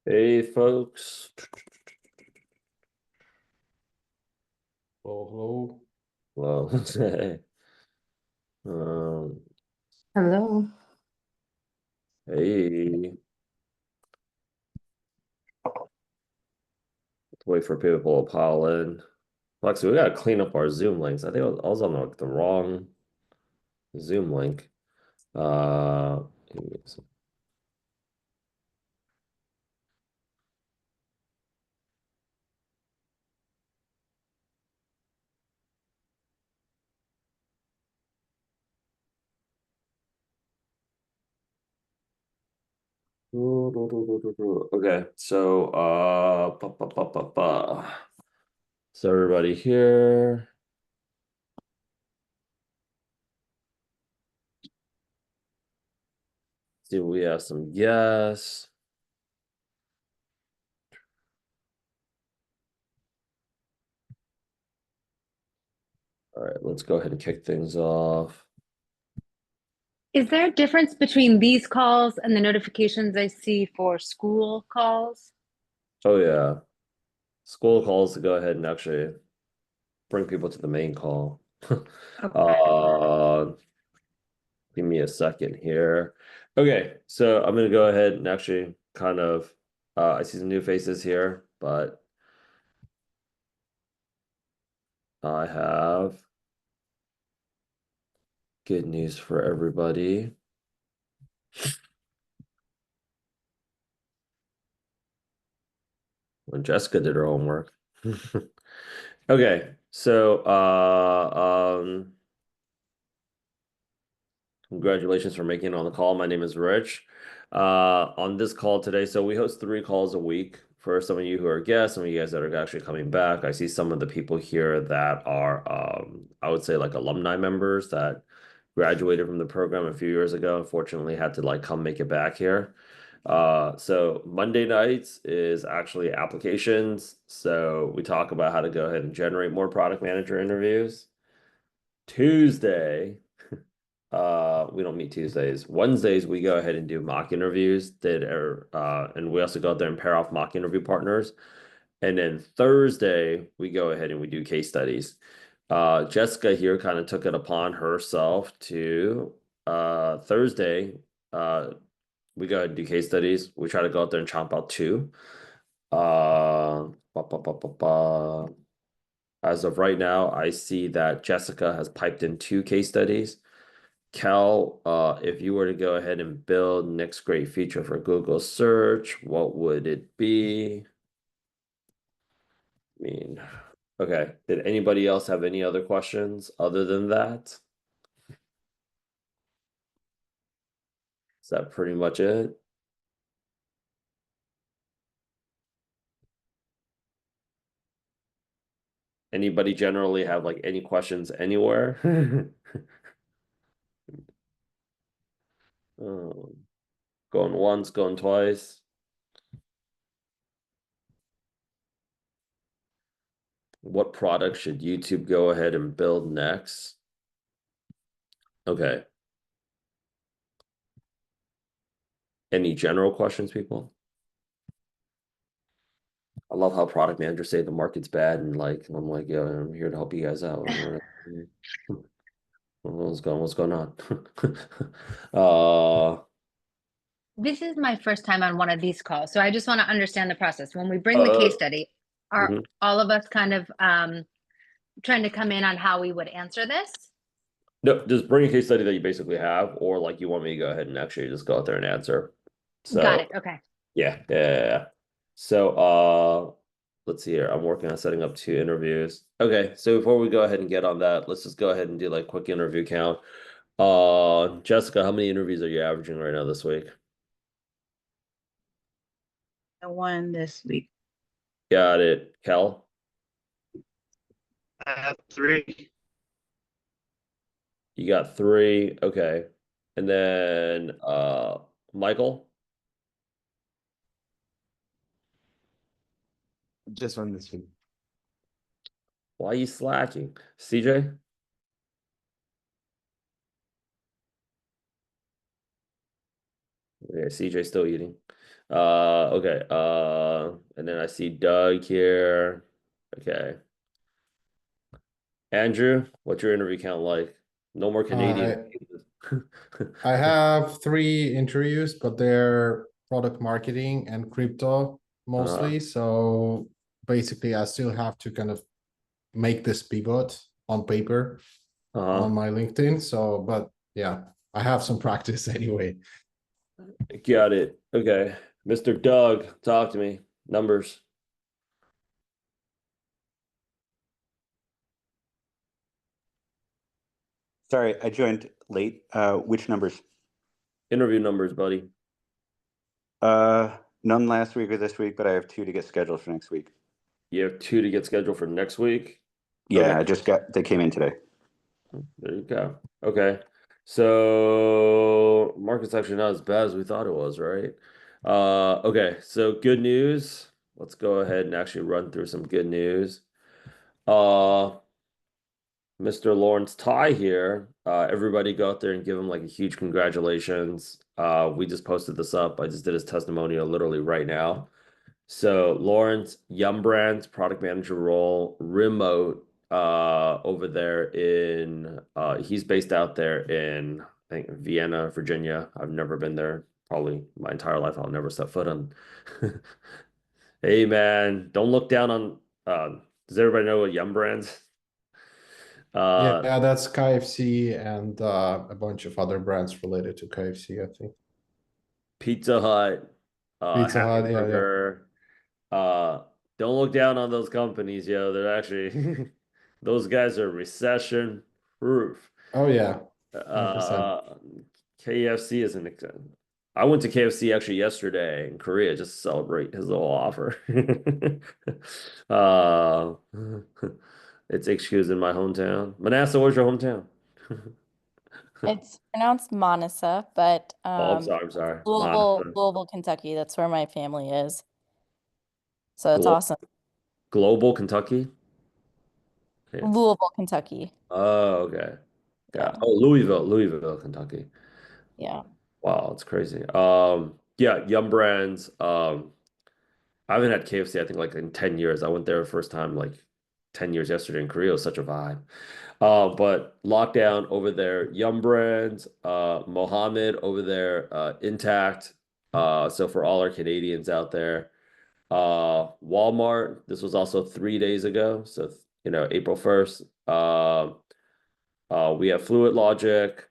Hey, folks. Oh, hello. Hey. Um, Hello. hey. Wait for people to pile in. Lexi, we gotta clean up our Zoom links. I think I was on the wrong Zoom link. Give me some- Okay, so so everybody here. See, we have some yes. All right, let's go ahead and kick things off. Is there a difference between these calls and the notifications I see for school calls? Oh yeah, school calls to go ahead and actually bring people to the main call. Okay. Uh, give me a second here. Okay, so I'm gonna go ahead and actually kind of I see some new faces here, but I have good news for everybody. When Jessica did her homework. Okay, so congratulations for making it on the call. My name is Rich. On this call today, so we host 3 calls a week for some of you who are guests, some of you guys that are actually coming back. I see some of the people here that are, I would say, like alumni members that graduated from the program a few years ago. Unfortunately, had to like come make it back here. So Monday nights is actually applications. So we talk about how to go ahead and generate more product manager interviews. Tuesday. We don't meet Tuesdays. Wednesdays, we go ahead and do mock interviews that are, and we also go out there and pair off mock interview partners. And then Thursday, we go ahead and we do case studies. Jessica here kind of took it upon herself to, Thursday, we go ahead and do case studies. We try to go out there and chomp out 2. Ba, ba, ba, ba, ba. As of right now, I see that Jessica has piped in 2 case studies. Cal, if you were to go ahead and build next great feature for Google search, what would it be? I mean, okay. Did anybody else have any other questions other than that? Is that pretty much it? Anybody generally have like any questions anywhere? Um, going once, going twice. What product should YouTube go ahead and build next? Okay. Any general questions, people? I love how product managers say the market's bad and like I'm like, yeah, I'm here to help you guys out. What's going on? uh This is my first time on one of these calls, so I just want to understand the process. When we bring the uh case study, are mhm. all of us kind of trying to come in on how we would answer this? No, just bring a case study that you basically have, or like you want me to go ahead and actually just go out there and answer. Got So it. Okay. yeah. So let's see here. I'm working on setting up 2 interviews. Okay, so before we go ahead and get on that, let's just go ahead and do like quick interview count. Jessica, how many interviews are you averaging right now this week? The one this week. Got it. Kel, I have 3. you got 3. Okay. And then Michael, Just one this week. why are you slacking? CJ? Yeah, CJ still eating. Okay. And then I see Doug here. Okay. Andrew, what's your interview count like? No more Canadian. I I have 3 interviews, but they're product marketing and crypto Uh-huh. mostly. So basically, I still have to kind of make this pivot on paper on Uh-huh. my LinkedIn. So, but yeah, I have some practice anyway. Got it. Okay. Mr. Doug, talk to me. Numbers. Sorry, I joined late. Which numbers? Interview numbers, buddy. None last week or this week, but I have 2 to get scheduled for next week. You have 2 to get scheduled for next week. Yeah, Okay. they came in today. There you go. Okay. So market's actually not as bad as we thought it was, right? Okay. So good news. Let's go ahead and actually run through some good news. Uh, Mr. Lawrence Ty here. Everybody go out there and give him like a huge congratulations. We just posted this up. I just did his testimonial literally right now. So Lawrence, Yum Brands, product manager role, remote, over there in he's based out there in I think Vienna, Virginia. I've never been there. Probably my entire life I'll never set foot on. Hey man, don't look down on does everybody know what Yum Brands? Yeah, Uh that's KFC and a bunch of other brands related to KFC, I think. Pizza Hut, Pizza Happy Hut, yeah, yeah. Burger. Uh, don't look down on those companies, yo. They're actually those guys are recession proof. Oh yeah, 100%. Uh, KFC is an I went to KFC actually yesterday in Korea just to celebrate his little offer. Uh, it's HQ's in my hometown. Manasseh, where's your hometown? It's pronounced Manassa, but Oh, I'm sorry. Louisville, Monica. Louisville, Kentucky. That's where my family is. So it's Glo awesome. Global Kentucky? Yeah. Louisville, Kentucky. Oh, okay. Yeah. Yeah. Oh, Louisville, Kentucky. Yeah. Wow, it's crazy. Yeah, Yum Brands. I haven't had KFC, I think like in 10 years. I went there first time like 10 years yesterday in Korea. It was such a vibe. But lockdown over there, Yum Brands, Mohammed over there, intact. So for all our Canadians out there, Walmart, this was also 3 days ago. So, April 1st. We have Fluid Logic,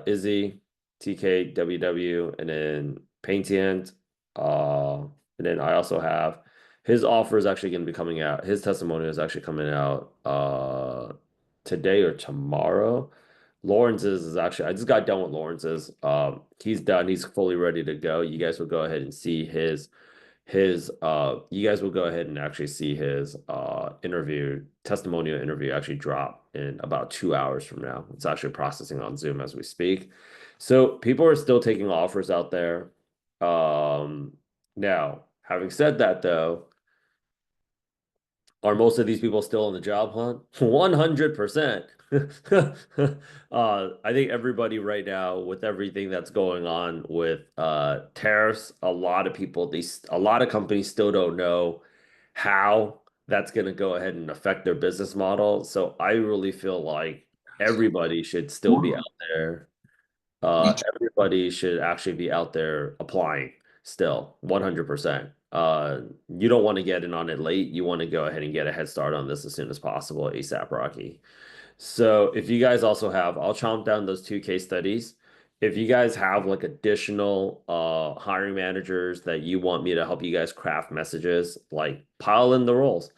Izzy, TKWW, and then Paintient. And then I also have his offer is actually going to be coming out. His testimonial is actually coming out today or tomorrow. Lawrence's is actually I just got done with Lawrence's. He's done. He's fully ready to go. You guys will go ahead and see his you guys will go ahead and actually see his testimonial interview actually drop in about 2 hours from now. It's actually processing on Zoom as we speak. So people are still taking offers out there. Now, having said that though, are most of these people still on the job hunt? 100%. I think everybody right now, with everything that's going on with tariffs, a lot of people, a lot of companies still don't know how that's going to go ahead and affect their business model. So I really feel like everybody should still be out there. Everybody should actually be out there applying still, 100%. You don't want to get in on it late. You want to go ahead and get a head start on this as soon as possible, ASAP Rocky. So if you guys also have, I'll chomp down those 2 case studies. If you guys have like additional hiring managers that you want me to help you guys craft messages, like pile in the roles.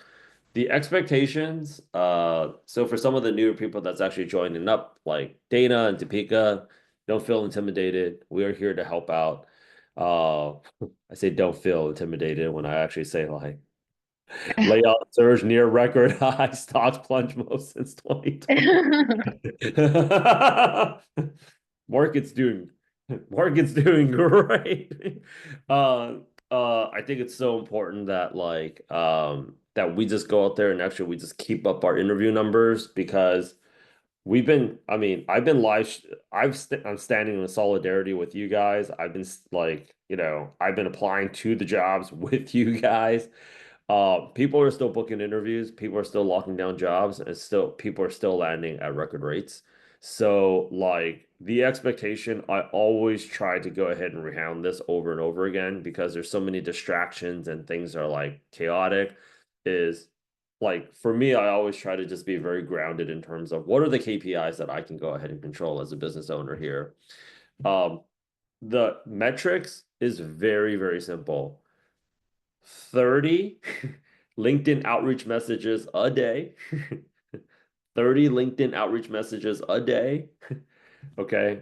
The expectations, so for some of the newer people that's actually joining up, like Dana and Topeka, don't feel intimidated. We are here to help out. Uh, I say don't feel intimidated when I actually say like layoff surge near record high, stocks plunge most since 2020. Market's doing market's doing great. I think it's so important that that we just go out there and actually we just keep up our interview numbers because I mean, I'm standing in solidarity with you guys. I've been like, I've been applying to the jobs with you guys. People are still booking interviews, people are still locking down jobs, and still people are still landing at record rates. So, like, the expectation, I always try to go ahead and rehound this over and over again because there's so many distractions and things are like chaotic. Is like for me, I always try to just be very grounded in terms of what are the KPIs that I can go ahead and control as a business owner here. Um, the metrics is very, very simple. 30 LinkedIn outreach messages a day. 30 LinkedIn outreach messages a day. Okay.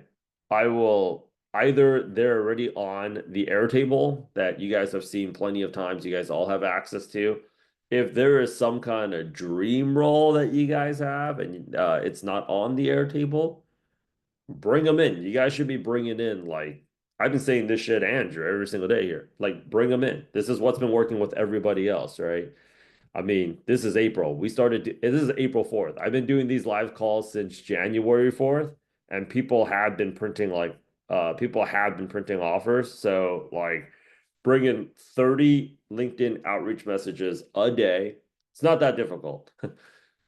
I will either they're already on the Airtable that you guys have seen plenty of times, you guys all have access to. If there is some kind of dream role that you guys have and it's not on the Airtable, bring them in. You guys should be bringing in like I've been saying this shit, Andrew, every single day here. Like, bring them in. This is what's been working with everybody else, right? I mean, this is April. This is April 4th. I've been doing these live calls since January 4th, and people have been printing offers. So, like, bring in 30 LinkedIn outreach messages a day. It's not that difficult.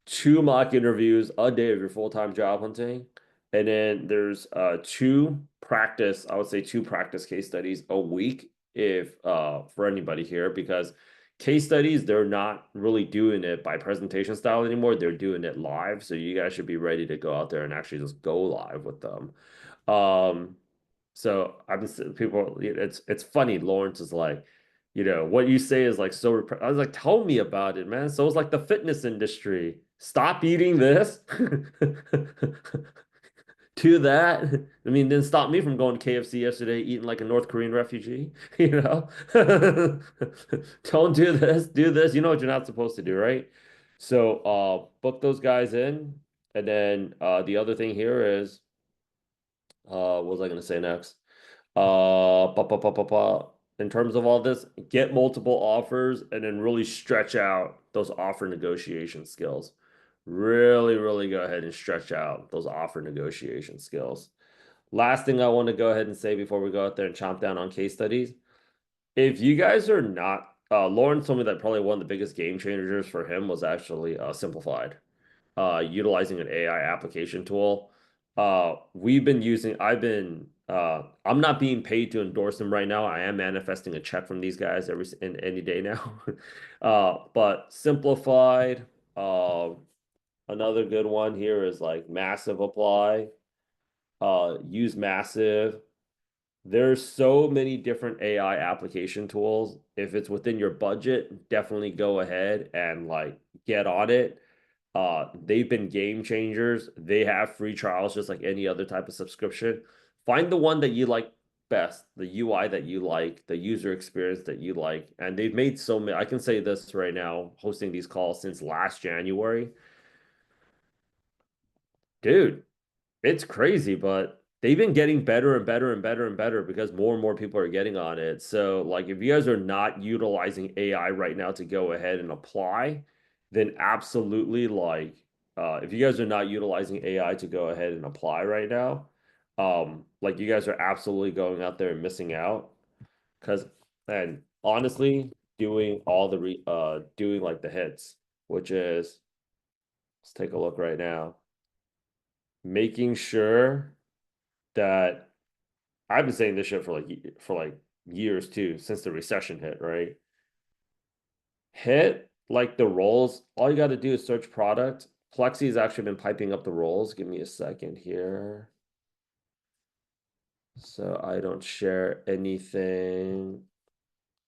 2 mock interviews a day of your full-time job hunting. And then there's I would say 2 practice case studies a week if for anybody here, because case studies, they're not really doing it by presentation style anymore. They're doing it live. So you guys should be ready to go out there and actually just go live with them. So I've been people. It's funny. Lawrence is like, what you say is like so. I was like, tell me about it, man. So it's like the fitness industry. Stop eating this. Do that. I mean, didn't stop me from going to KFC yesterday, eating like a North Korean refugee. You know, don't do this. Do this. You know what you're not supposed to do, right? So, book those guys in, and then the other thing here is, what was I going to say next? Pa, pa, pa, pa, pa. In terms of all this, get multiple offers and then really stretch out those offer negotiation skills. Really, really go ahead and stretch out those offer negotiation skills. Last thing I want to go ahead and say before we go out there and chomp down on case studies. If you guys are not, Lauren told me that probably one of the biggest game changers for him was actually Simplified, utilizing an AI application tool. I'm not being paid to endorse them right now. I am manifesting a check from these guys any day now. But Simplified, another good one here is like Massive Apply, use Massive. There's so many different AI application tools. If it's within your budget, definitely go ahead and like get on it. They've been game changers. They have free trials just like any other type of subscription. Find the one that you like best, the UI that you like, the user experience that you like. And they've made so many, I can say this right now, hosting these calls since last January. Dude, it's crazy, but they've been getting better and better and better and better because more and more people are getting on it. So, like, if you guys are not utilizing AI right now to go ahead and apply, then absolutely, like, if you guys are not utilizing AI to go ahead and apply right now, like, you guys are absolutely going out there and missing out. Because, and honestly, doing like the hits, which is, let's take a look right now, making sure that I've been saying this shit for like years too, since the recession hit, right? Hit like the roles. All you got to do is search product. Plexi's actually been piping up the roles. Give me a second here. So I don't share anything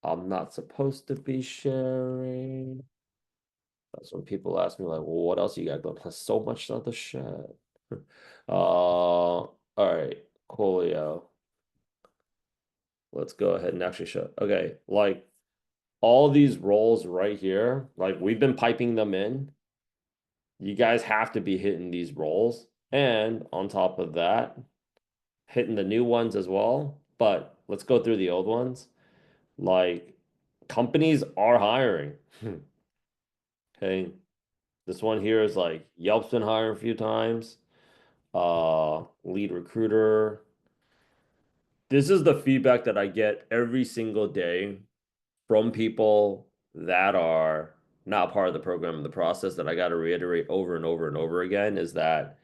I'm not supposed to be sharing. That's when people ask me like, well, what else you got going? There's so much other shit. All right, coolio. Let's go ahead and actually show. Okay, like all these roles right here, like we've been piping them in. You guys have to be hitting these roles. And on top of that, hitting the new ones as well. But let's go through the old ones. Like companies are hiring. Okay. This one here is like Yelp's been hiring a few times. Lead recruiter. This is the feedback that I get every single day from people that are not part of the program and the process that I got to reiterate over and over and over again is that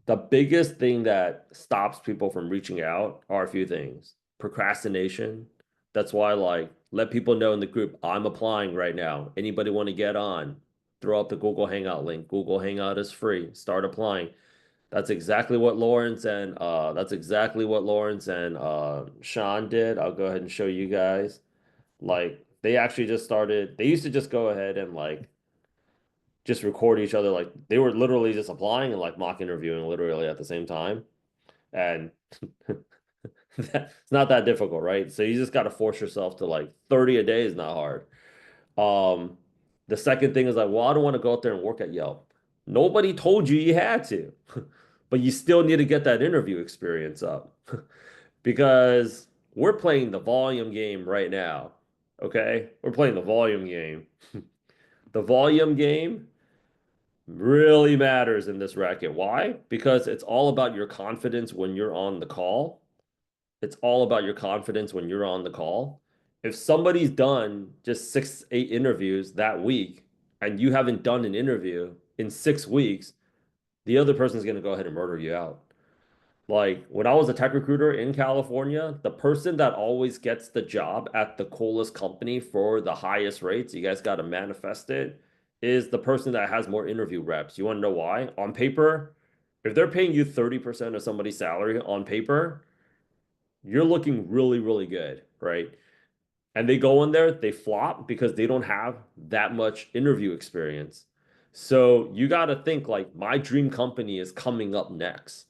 the biggest thing that stops people from reaching out are a few things. Procrastination. That's why, like, let people know in the group, I'm applying right now. Anybody want to get on? Throw up the Google Hangout link. Google Hangout is free. Start applying. That's exactly what Lawrence and Sean did. I'll go ahead and show you guys. Like they actually just started, they used to just go ahead and like just record each other. Like they were literally just applying and like mock interviewing literally at the same time. And it's not that difficult, right? So you just got to force yourself to like 30 a day is not hard. Um, the second thing is like, well, I don't want to go out there and work at Yelp. Nobody told you you had to, but you still need to get that interview experience up because we're playing the volume game right now. Okay? We're playing the volume game. The volume game really matters in this racket. Why? Because it's all about your confidence when you're on the call. It's all about your confidence when you're on the call. If somebody's done just 6, 8 interviews that week and you haven't done an interview in 6 weeks, the other person's going to go ahead and murder you out. Like when I was a tech recruiter in California, the person that always gets the job at the coolest company for the highest rates, you guys got to manifest it, is the person that has more interview reps. You want to know why? On paper, if they're paying you 30% of somebody's salary on paper, you're looking really, really good, right? And they go in there, they flop because they don't have that much interview experience. So you got to think like my dream company is coming up next.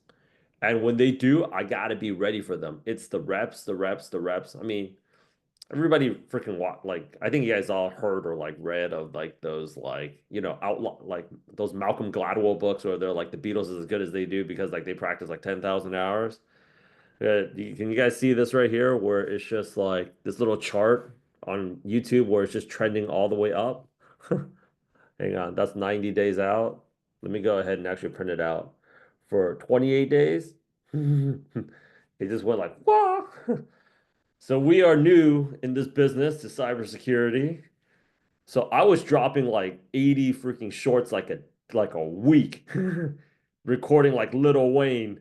And when they do, I got to be ready for them. It's the reps, the reps, the reps. I mean, everybody freaking like I think you guys all heard or like read of like those like, outlaw like those Malcolm Gladwell books where they're like the Beatles is as good as they do because like they practice like 10,000 hours. Can you guys see this right here where it's just like this little chart on YouTube where it's just trending all the way up? Hang on, that's 90 days out. Let me go ahead and actually print it out. For 28 days, it just went like, wah! So we are new in this business to cybersecurity. So I was dropping like 80 freaking shorts like a week, recording like Lil Wayne.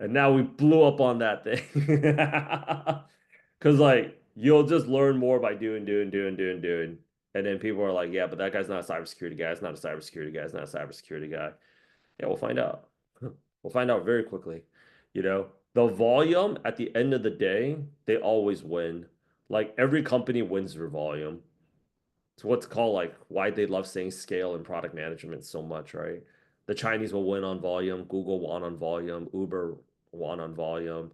And now we blew up on that thing. Cause like you'll just learn more by doing. And then people are like, yeah, but that guy's not a cybersecurity guy. It's not a cybersecurity guy. It's not a cybersecurity guy. Yeah, we'll find out. We'll find out very quickly. The volume at the end of the day, they always win. Like every company wins their volume. It's what's called like why they love saying scale and product management so much, right? The Chinese will win on volume, Google won on volume, Uber won on volume,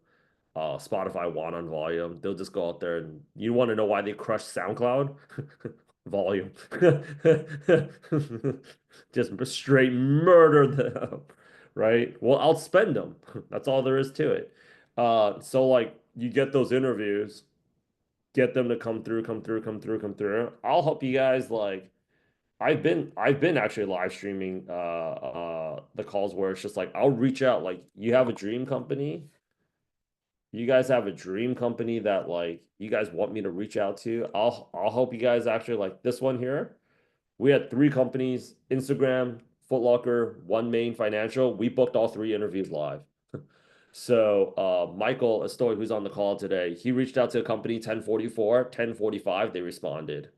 Spotify won on volume. They'll just go out there and you want to know why they crushed SoundCloud? Volume. Just straight murder them, right? We'll outspend them. That's all there is to it. So like you get those interviews, get them to come through. I'll help you guys like I've been actually live streaming the calls where it's just like I'll reach out like you have a dream company. You guys have a dream company that like you guys want me to reach out to. I'll help you guys actually like this one here. We had 3 companies, Instagram, Foot Locker, One Main Financial. We booked all 3 interviews live. So Michael Astoy, who's on the call today, he reached out to a company 1044, 1045, they responded,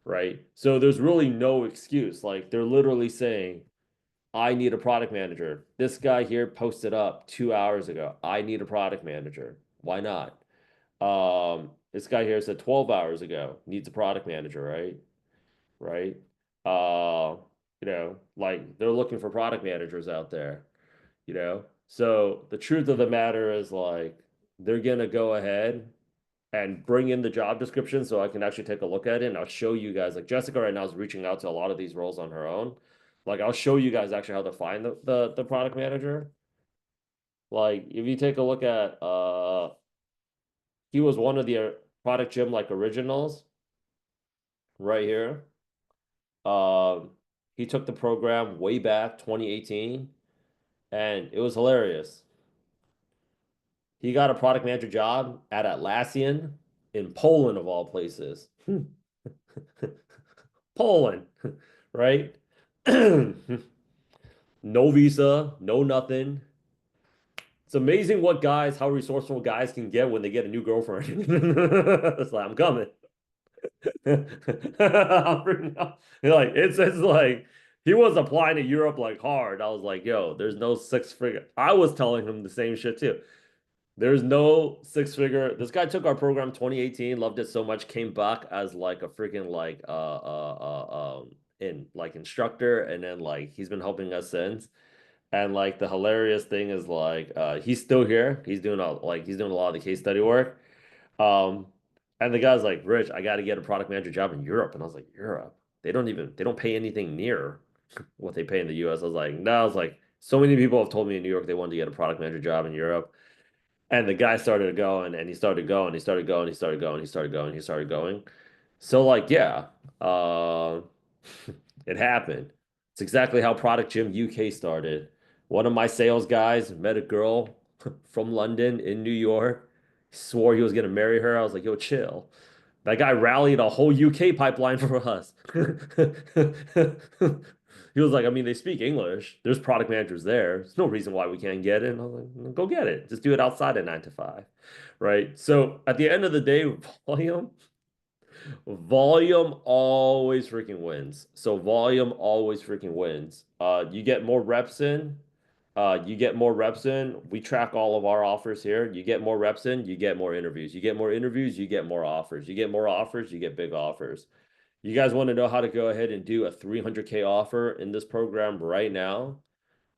right? So there's really no excuse. Like they're literally saying, I need a product manager. This guy here posted up 2 hours ago. I need a product manager. Why not? This guy here said 12 hours ago, needs a product manager, right? Right? Like they're looking for product managers out there. So the truth of the matter is like they're gonna go ahead and bring in the job description so I can actually take a look at it and I'll show you guys like Jessica right now is reaching out to a lot of these roles on her own. Like I'll show you guys actually how to find the product manager. Like if you take a look at he was one of the product gym like originals right here. He took the program way back 2018. and it was hilarious. He got a product manager job at Atlassian in Poland, of all places. Poland, right? No visa, no nothing. It's amazing what guys, how resourceful guys can get when they get a new girlfriend. It's like, I'm coming. I'm freaking out. Like it's like he was applying to Europe like hard. I was like, yo, there's no six figure. I was telling him the same shit too. There's no six figure. This guy took our program 2018, loved it so much, came back as like a freaking like in like instructor, and then like he's been helping us since. And like the hilarious thing is like he's still here. He's doing a lot of the case study work. Um and the guy's like, Rich, I got to get a product manager job in Europe. And I was like, Europe? They don't pay anything near what they pay in the US. I was like, no, I was like, so many people have told me in New York they wanted to get a product manager job in Europe. And the guy started going and he started going, he started going, he started going, he started going, he started going. So like, yeah, uh, it happened. It's exactly how Product Gym UK started. One of my sales guys met a girl from London in New York, swore he was gonna marry her. I was like, yo, chill. That guy rallied a whole UK pipeline for us. He was like, I mean, they speak English. There's product managers there. There's no reason why we can't get it. And I was like, "Well, go get it. Just do it outside of 9 to 5." Right. So at the end of the day, volume always freaking wins. So volume always freaking wins. You get more reps in. You get more reps in. We track all of our offers here. You get more reps in, you get more interviews. You get more interviews, you get more offers. You get more offers, you get big offers. You guys want to know how to go ahead and do a 300K offer in this program right now?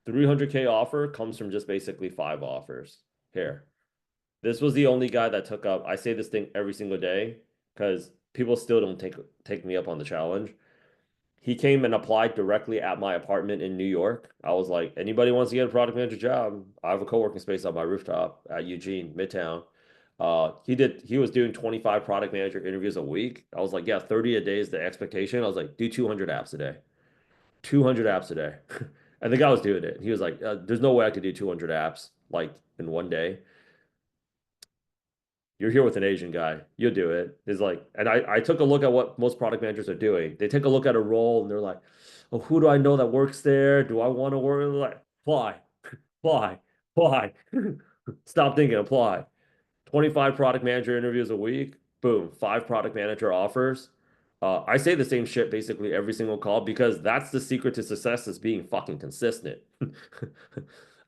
300K offer comes from just basically 5 offers. Here. This was the only guy that took up. I say this thing every single day because people still don't take me up on the challenge. He came and applied directly at my apartment in New York. I was like, anybody wants to get a product manager job? I have a co-working space on my rooftop at Eugene, Midtown. He was doing 25 product manager interviews a week. I was like, yeah, 30 a day is the expectation. I was like, do 200 apps a day. 200 apps a day. And the guy was doing it. He was like, there's no way I could do 200 apps like in one day. You're here with an Asian guy. You'll do it. It's like, and I took a look at what most product managers are doing. They take a look at a role and they're like, oh, who do I know that works there? Do I want to work? Like, apply, apply, apply. Stop thinking, apply. 25 product manager interviews a week. Boom, 5 product manager offers. I say the same shit basically every single call because that's the secret to success is being fucking consistent.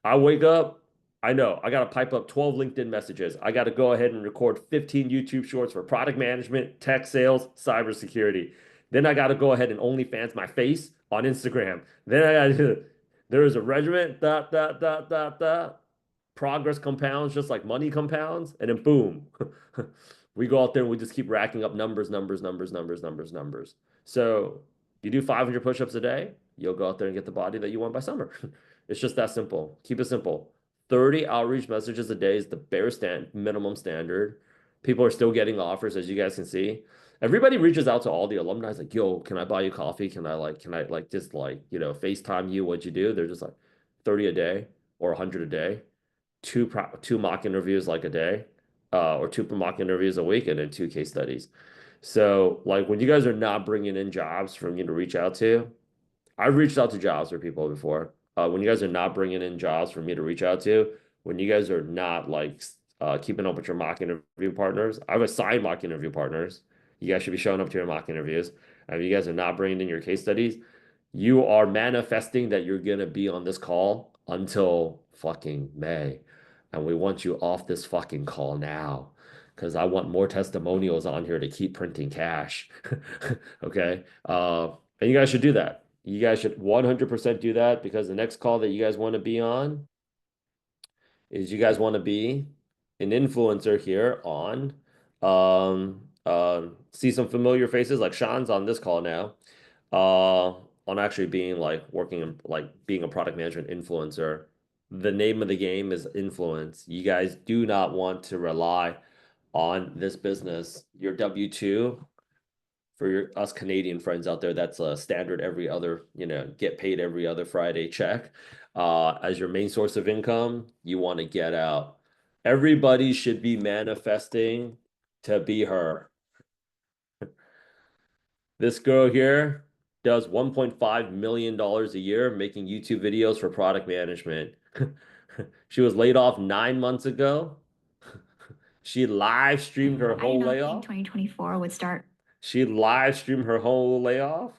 I wake up, I know I got to pipe up 12 LinkedIn messages. I got to go ahead and record 15 YouTube shorts for product management, tech sales, cybersecurity. Then I got to go ahead and OnlyFans my face on Instagram. Then I got to, there is a regiment, progress compounds just like money compounds. And then boom, we go out there and we just keep racking up numbers. So you do 500 push-ups a day, you'll go out there and get the body that you want by summer. It's just that simple. Keep it simple. 30 outreach messages a day is the bare minimum standard. People are still getting offers, as you guys can see. Everybody reaches out to all the alumni. It's like, yo, can I buy you coffee? Can I just like, FaceTime you? What'd you do? They're just like 30 a day or 100 a day, two mock interviews like a day, or 2 mock interviews a week, and then 2 case studies. So like when you guys are not bringing in jobs for me to reach out to, I've reached out to jobs for people before. When you guys are not bringing in jobs for me to reach out to, when you guys are not like keeping up with your mock interview partners, I've assigned mock interview partners. You guys should be showing up to your mock interviews. And if you guys are not bringing in your case studies, you are manifesting that you're gonna be on this call until fucking May. And we want you off this fucking call now. Because I want more testimonials on here to keep printing cash. Okay. And you guys should do that. You guys should 100% do that because the next call that you guys want to be on is you guys want to be an influencer here on see some familiar faces like Sean's on this call now. On actually being like working in like being a product management influencer. The name of the game is influence. You guys do not want to rely on this business. Your W-2 for us Canadian friends out there, that's a standard every other, get paid every other Friday check. as your main source of income, you want to get out. Everybody should be manifesting to be her. This girl here does $1.5 million a year making YouTube videos for product management. She was laid off 9 months ago. She live streamed her I whole did not think layoff. 2024 would start. She live streamed her whole layoff.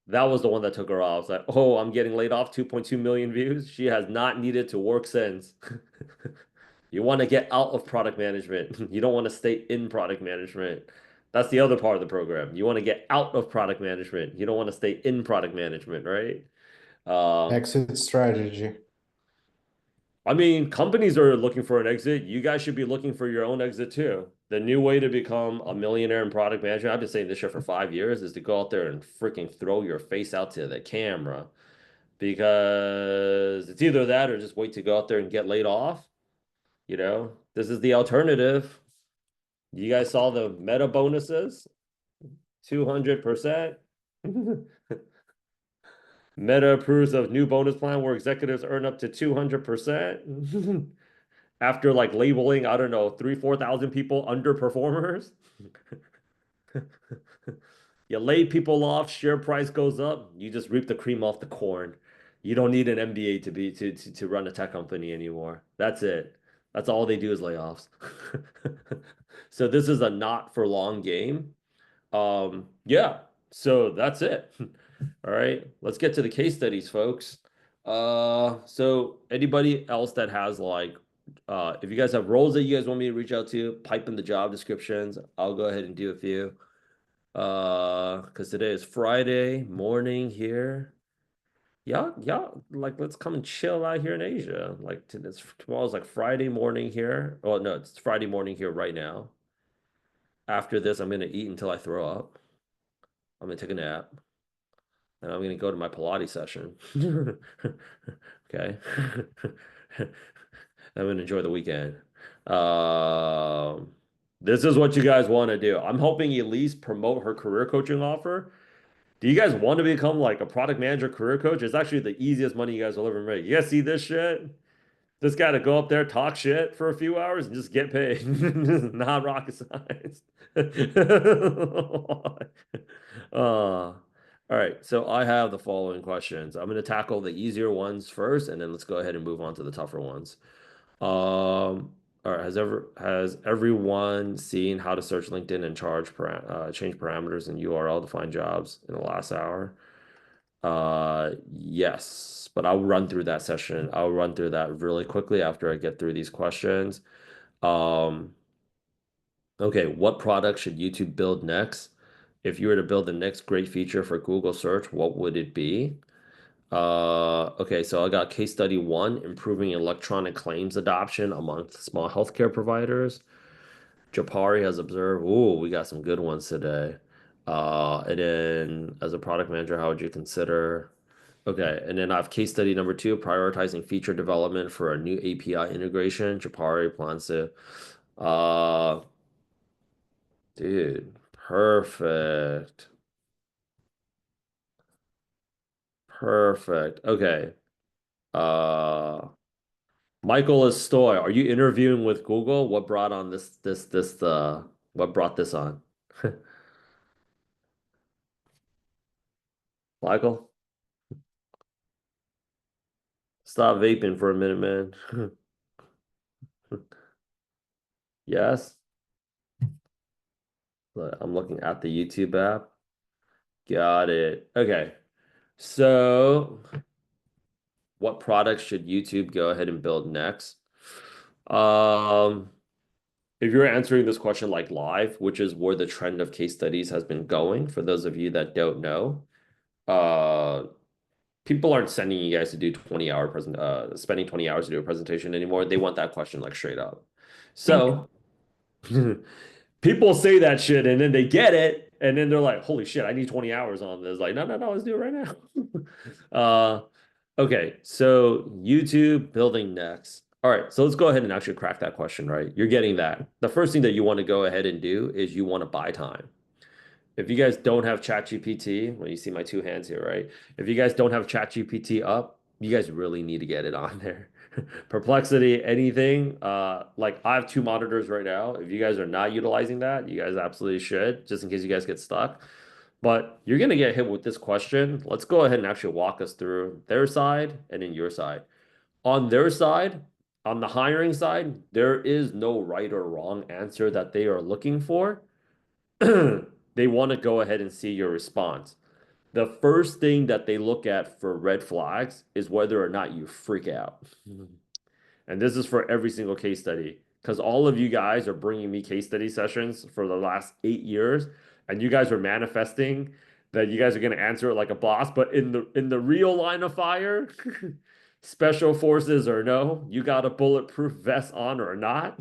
That was the one that took her off. It's like, oh, I'm getting laid off, 2.2 million views. She has not needed to work since. You want to get out of product management. You don't want to stay in product management. That's the other part of the program. You want to get out of product management. You don't want to stay in product management, right? Exit strategy. I mean, companies are looking for an exit. You guys should be looking for your own exit too. The new way to become a millionaire in product management, I've been saying this shit for 5 years, is to go out there and freaking throw your face out to the camera. Because it's either that or just wait to go out there and get laid off. You know, this is the alternative. You guys saw the meta bonuses? 200%. Meta approves of new bonus plan where executives earn up to 200%. After like labeling, I don't know, 4,000 people underperformers. You lay people off, share price goes up, you just reap the cream off the corn. You don't need an MBA to be to run a tech company anymore. That's it. That's all they do is layoffs. So this is a not for long game. Yeah, so that's it. All right, let's get to the case studies, folks. So anybody else that has like if you guys have roles that you guys want me to reach out to, pipe in the job descriptions. I'll go ahead and do a few. Because today is Friday morning here. Y'all, like, let's come and chill out here in Asia. Like, tomorrow's like Friday morning here. Oh, no, it's Friday morning here right now. After this, I'm gonna eat until I throw up. I'm gonna take a nap. And I'm gonna go to my Pilates session. Okay. I'm gonna enjoy the weekend. This is what you guys want to do. I'm hoping Elise promote her career coaching offer. Do you guys want to become like a product manager career coach? It's actually the easiest money you guys will ever make. You guys see this shit? This guy to go up there, talk shit for a few hours and just get paid. Not rocket science. All right, so I have the following questions. I'm going to tackle the easier ones first, and then let's go ahead and move on to the tougher ones. All right, has everyone seen how to search LinkedIn and change parameters in URL to find jobs in the last hour? Yes, but I'll run through that session. I'll run through that really quickly after I get through these questions. Okay, what product should YouTube build next? If you were to build the next great feature for Google search, what would it be? Okay, so I got case study 1, improving electronic claims adoption among small healthcare providers. Japari has observed, ooh, we got some good ones today. And then as a product manager, how would you consider? Okay, and then I have case study number 2, prioritizing feature development for a new API integration. Japari plans to, dude, perfect. Perfect. Okay. Michael is Stoy. Are you interviewing with Google? What brought on what brought this on? Michael? Stop vaping for a minute, man. Yes. I'm looking at the YouTube app. Got it. Okay. So what products should YouTube go ahead and build next? If you're answering this question like live, which is where the trend of case studies has been going, for those of you that don't know, people aren't sending you guys to do 20-hour spending 20 hours to do a presentation anymore. They want that question like straight up. So people say that shit and then they get it, and then they're like, holy shit, I need 20 hours on this. Like, no, let's do it right now. Okay, so YouTube building next. All right, so let's go ahead and actually crack that question, right? You're getting that. The first thing that you want to go ahead and do is you want to buy time. if you guys don't have ChatGPT, well, you see my two hands here, right? If you guys don't have ChatGPT up, you guys really need to get it on there. Perplexity, anything. Like I have two monitors right now. If you guys are not utilizing that, you guys absolutely should, just in case you guys get stuck. But you're gonna get hit with this question. Let's go ahead and actually walk us through their side and then your side. On their side, on the hiring side, there is no right or wrong answer that they are looking for. They want to go ahead and see your response. The first thing that they look at for red flags is whether or not you freak out. And this is for every single case study because all of you guys are bringing me case study sessions for the last 8 years, and you guys are manifesting that you guys are going to answer it like a boss. But in the real line of fire, special forces or no, you got a bulletproof vest on or not.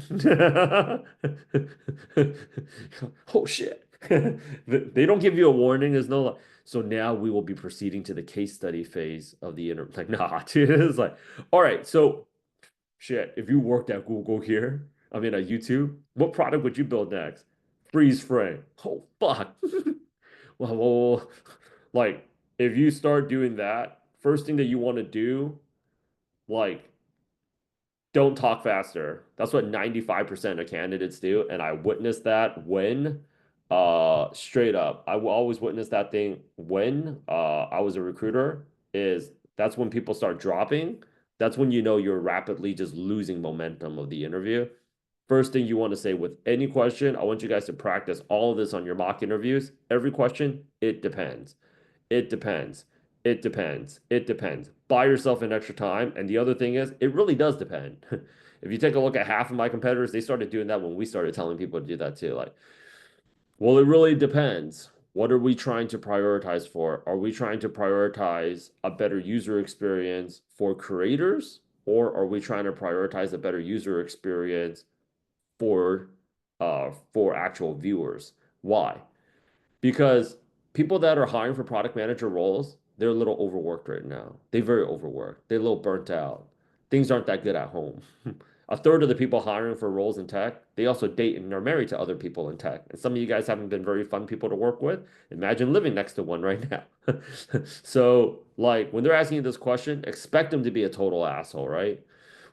Oh shit. They don't give you a warning. There's no so now we will be proceeding to the case study phase of the interview. Like, nah, dude. It's like, all right, so shit, if you worked at Google here, I mean at YouTube, what product would you build next? Freeze frame. Oh fuck. Well, like if you start doing that, first thing that you want to do, like, don't talk faster. That's what 95% of candidates do. And I witnessed that when straight up, I will always witness that thing when I was a recruiter, is that's when people start dropping. That's when you know you're rapidly just losing momentum of the interview. First thing you want to say with any question, I want you guys to practice all of this on your mock interviews. Every question, it depends. It depends. It depends. It depends. Buy yourself an extra time. And the other thing is, it really does depend. If you take a look at half of my competitors, they started doing that when we started telling people to do that too. Like, well, it really depends. What are we trying to prioritize for? Are we trying to prioritize a better user experience for creators, or are we trying to prioritize a better user experience for actual viewers? Why? Because people that are hiring for product manager roles, they're a little overworked right now. They're very overworked. They're a little burnt out. Things aren't that good at home. A third of the people hiring for roles in tech, they also date and are married to other people in tech. And some of you guys haven't been very fun people to work with. Imagine living next to one right now. So, like, when they're asking you this question, expect them to be a total asshole, right?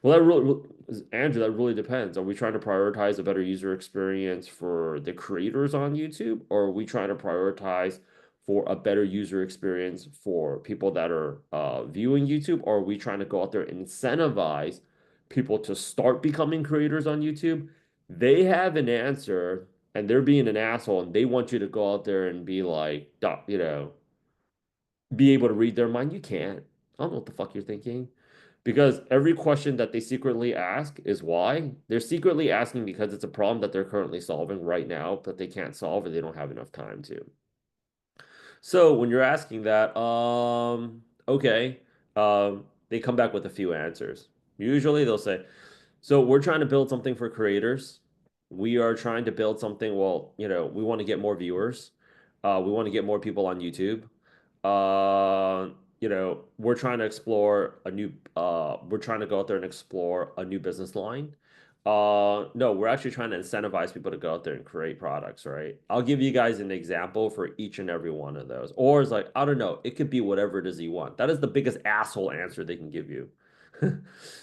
Well, that really, Andrew, that really depends. Are we trying to prioritize a better user experience for the creators on YouTube, or are we trying to prioritize for a better user experience for people that are viewing YouTube, or are we trying to go out there and incentivize people to start becoming creators on YouTube? They have an answer, and they're being an asshole, and they want you to go out there and be like, be able to read their mind. You can't. I don't know what the fuck you're thinking. Because every question that they secretly ask is why. They're secretly asking because it's a problem that they're currently solving right now, but they can't solve or they don't have enough time to. So when you're asking that, okay, they come back with a few answers. Usually they'll say, so we're trying to build something for creators. We are trying to build something, well, we want to get more viewers. We want to get more people on YouTube. Uh, we're trying to explore we're trying to go out there and explore a new business line. No, we're actually trying to incentivize people to go out there and create products, right? I'll give you guys an example for each and every one of those. Or it's like, I don't know, it could be whatever it is you want. That is the biggest asshole answer they can give you.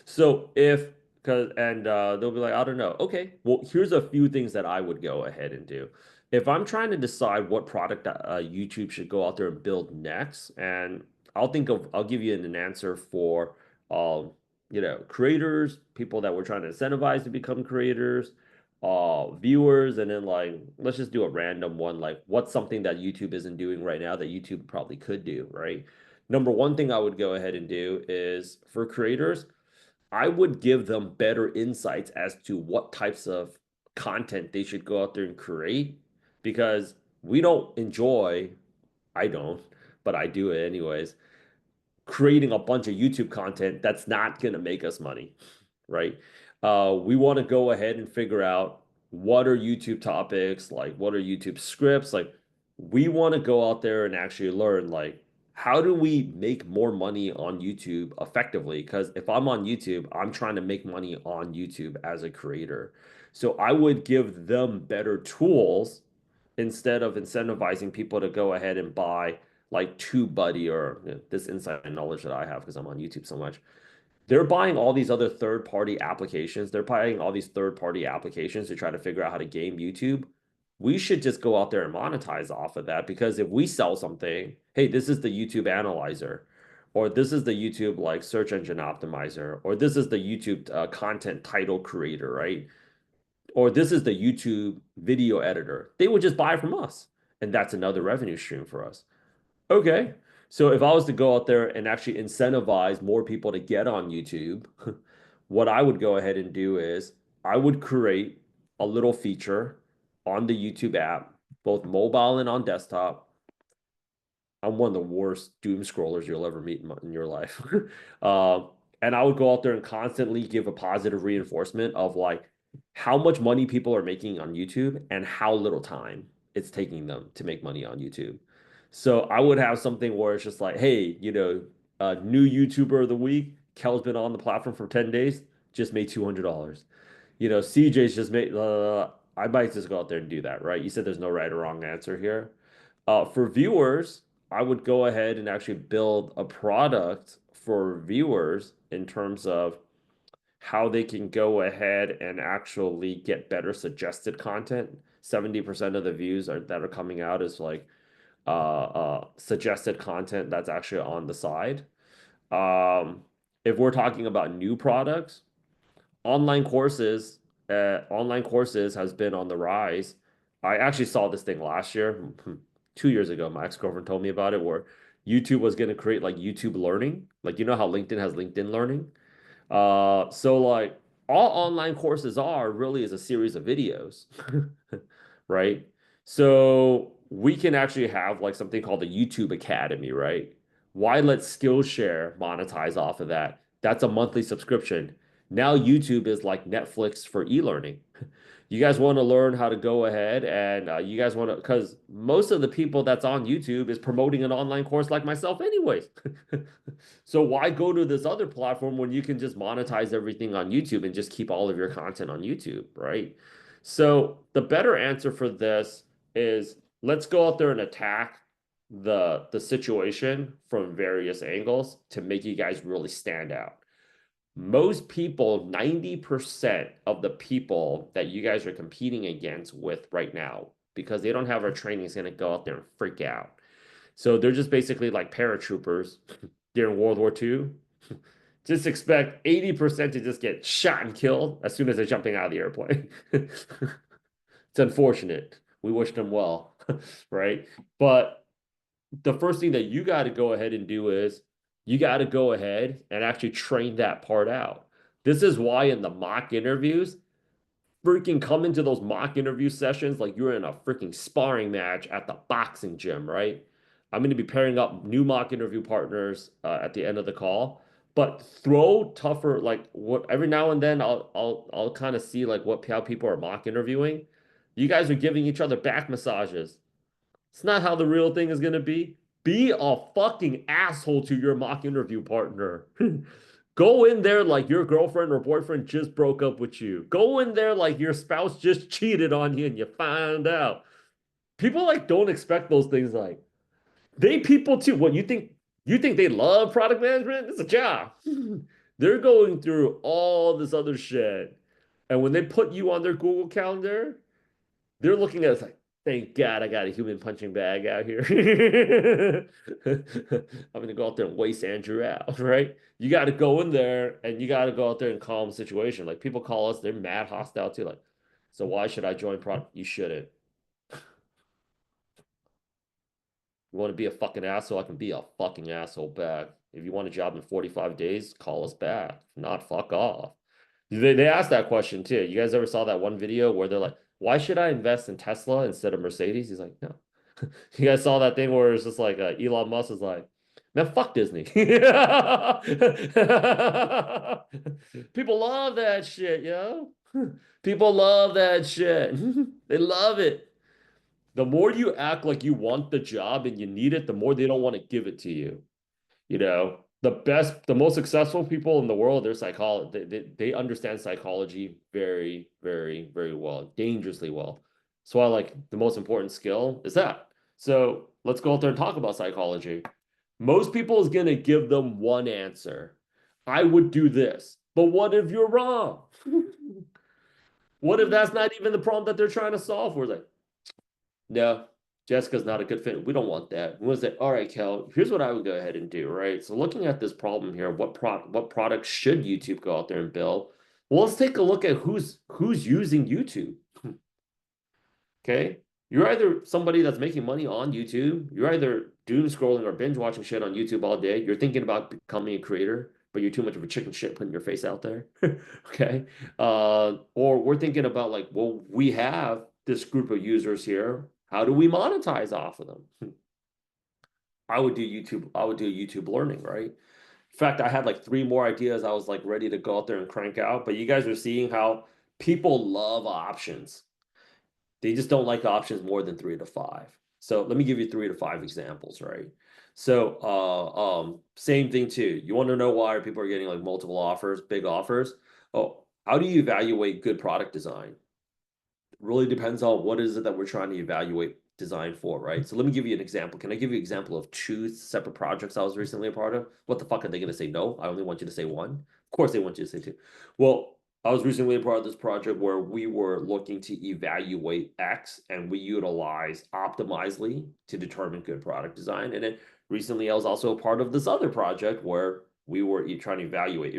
So they'll be like, I don't know. Okay, well, here's a few things that I would go ahead and do. If I'm trying to decide what product YouTube should go out there and build next, and I'll give you an answer for creators, people that we're trying to incentivize to become creators, viewers, and then like let's just do a random one, like what's something that YouTube isn't doing right now that YouTube probably could do, right? Number one thing I would go ahead and do is for creators, I would give them better insights as to what types of content they should go out there and create because we don't enjoy, I don't, but I do it anyways, creating a bunch of YouTube content that's not going to make us money, right? We want to go ahead and figure out what are YouTube topics, like what are YouTube scripts, like we want to go out there and actually learn like how do we make more money on YouTube effectively? Because if I'm on YouTube, I'm trying to make money on YouTube as a creator. So I would give them better tools instead of incentivizing people to go ahead and buy like TubeBuddy or this inside knowledge that I have because I'm on YouTube so much. They're buying all these other third-party applications. They're buying all these third-party applications to try to figure out how to game YouTube. We should just go out there and monetize off of that because if we sell something, hey, this is the YouTube analyzer, or this is the YouTube like search engine optimizer, or this is the YouTube content title creator, right? Or this is the YouTube video editor. They would just buy from us. And that's another revenue stream for us. Okay. So if I was to go out there and actually incentivize more people to get on YouTube, what I would go ahead and do is I would create a little feature on the YouTube app, both mobile and on desktop. I'm one of the worst doom scrollers you'll ever meet in your life. And I would go out there and constantly give a positive reinforcement of like how much money people are making on YouTube and how little time it's taking them to make money on YouTube. So I would have something where it's just like, hey, new YouTuber of the week, Kel's been on the platform for 10 days, just made $200. CJ's just made, I might just go out there and do that, right? You said there's no right or wrong answer here. For viewers, I would go ahead and actually build a product for viewers in terms of how they can go ahead and actually get better suggested content. 70% of the views that are coming out is like suggested content that's actually on the side. If we're talking about new products, online courses, online courses has been on the rise. I actually saw this thing last year, 2 years ago. My ex-girlfriend told me about it, where YouTube was going to create like YouTube Learning, like you know how LinkedIn has LinkedIn Learning. So like all online courses are really is a series of videos, right? So we can actually have like something called the YouTube Academy, right? Why let Skillshare monetize off of that? That's a monthly subscription. Now YouTube is like Netflix for e-learning. You guys want to learn how to go ahead and you guys want to, because most of the people that's on YouTube is promoting an online course like myself anyways. So why go to this other platform when you can just monetize everything on YouTube and just keep all of your content on YouTube, right? So the better answer for this is let's go out there and attack the situation from various angles to make you guys really stand out. Most people, 90% of the people that you guys are competing against with right now, because they don't have our training, is going to go out there and freak out. So they're just basically like paratroopers during World War II. Just expect 80% to just get shot and killed as soon as they're jumping out of the airplane. It's unfortunate. We wish them well, right? But the first thing that you got to go ahead and do is you got to go ahead and actually train that part out. This is why in the mock interviews, freaking come into those mock interview sessions like you're in a freaking sparring match at the boxing gym, right? I'm going to be pairing up new mock interview partners at the end of the call, but throw tougher like what every now and then I'll kind of see like how people are mock interviewing. You guys are giving each other back massages. It's not how the real thing is going to be. Be a fucking asshole to your mock interview partner. Go in there like your girlfriend or boyfriend just broke up with you. Go in there like your spouse just cheated on you and you found out. People like don't expect those things like they people too. What you think they love product management? It's a job. They're going through all this other shit. And when they put you on their Google Calendar, they're looking at us like, thank God I got a human punching bag out here. I'm gonna go out there and waste Andrew out, right? You got to go in there and you got to go out there and calm the situation. Like people call us, they're mad hostile too. Like, so why should I join product? You shouldn't. You want to be a fucking asshole? I can be a fucking asshole back. If you want a job in 45 days, call us back. If not, fuck off. They asked that question too. You guys ever saw that one video where they're like, why should I invest in Tesla instead of Mercedes? He's like, no. You guys saw that thing where it's just like Elon Musk is like, man, fuck Disney. People love that shit, yo. People love that shit. They love it. The more you act like you want the job and you need it, the more they don't want to give it to you. The most successful people in the world, they're psychology. They understand psychology very, very, very well, dangerously well. So I like the most important skill is that. So let's go out there and talk about psychology. Most people is gonna give them one answer. I would do this. But what if you're wrong? What if that's not even the problem that they're trying to solve for? Like, no, Jessica's not a good fit. We don't want that. We want to say, all right, Kel, here's what I would go ahead and do, right? So looking at this problem here, what product should YouTube go out there and build? Well, let's take a look at who's using YouTube. Okay. You're either somebody that's making money on YouTube, you're either doom scrolling or binge watching shit on YouTube all day. You're thinking about becoming a creator, but you're too much of a chicken shit putting your face out there. Okay. Or we're thinking about like, well, we have this group of users here. How do we monetize off of them? I would do YouTube learning, right? In fact, I had like 3 more ideas I was like ready to go out there and crank out, but you guys are seeing how people love options. They just don't like options more than 3 to 5. So let me give you 3 to 5 examples, right? So same thing too. You want to know why people are getting like multiple offers, big offers? Oh, how do you evaluate good product design? Really depends on what is it that we're trying to evaluate design for, right? So let me give you an example. Can I give you an example of 2 separate projects I was recently a part of? What the fuck are they going to say no? I only want you to say one. Of course they want you to say 2. Well, I was recently a part of this project where we were looking to evaluate X and we utilize Optimizely to determine good product design. And then recently I was also a part of this other project where we were trying to evaluate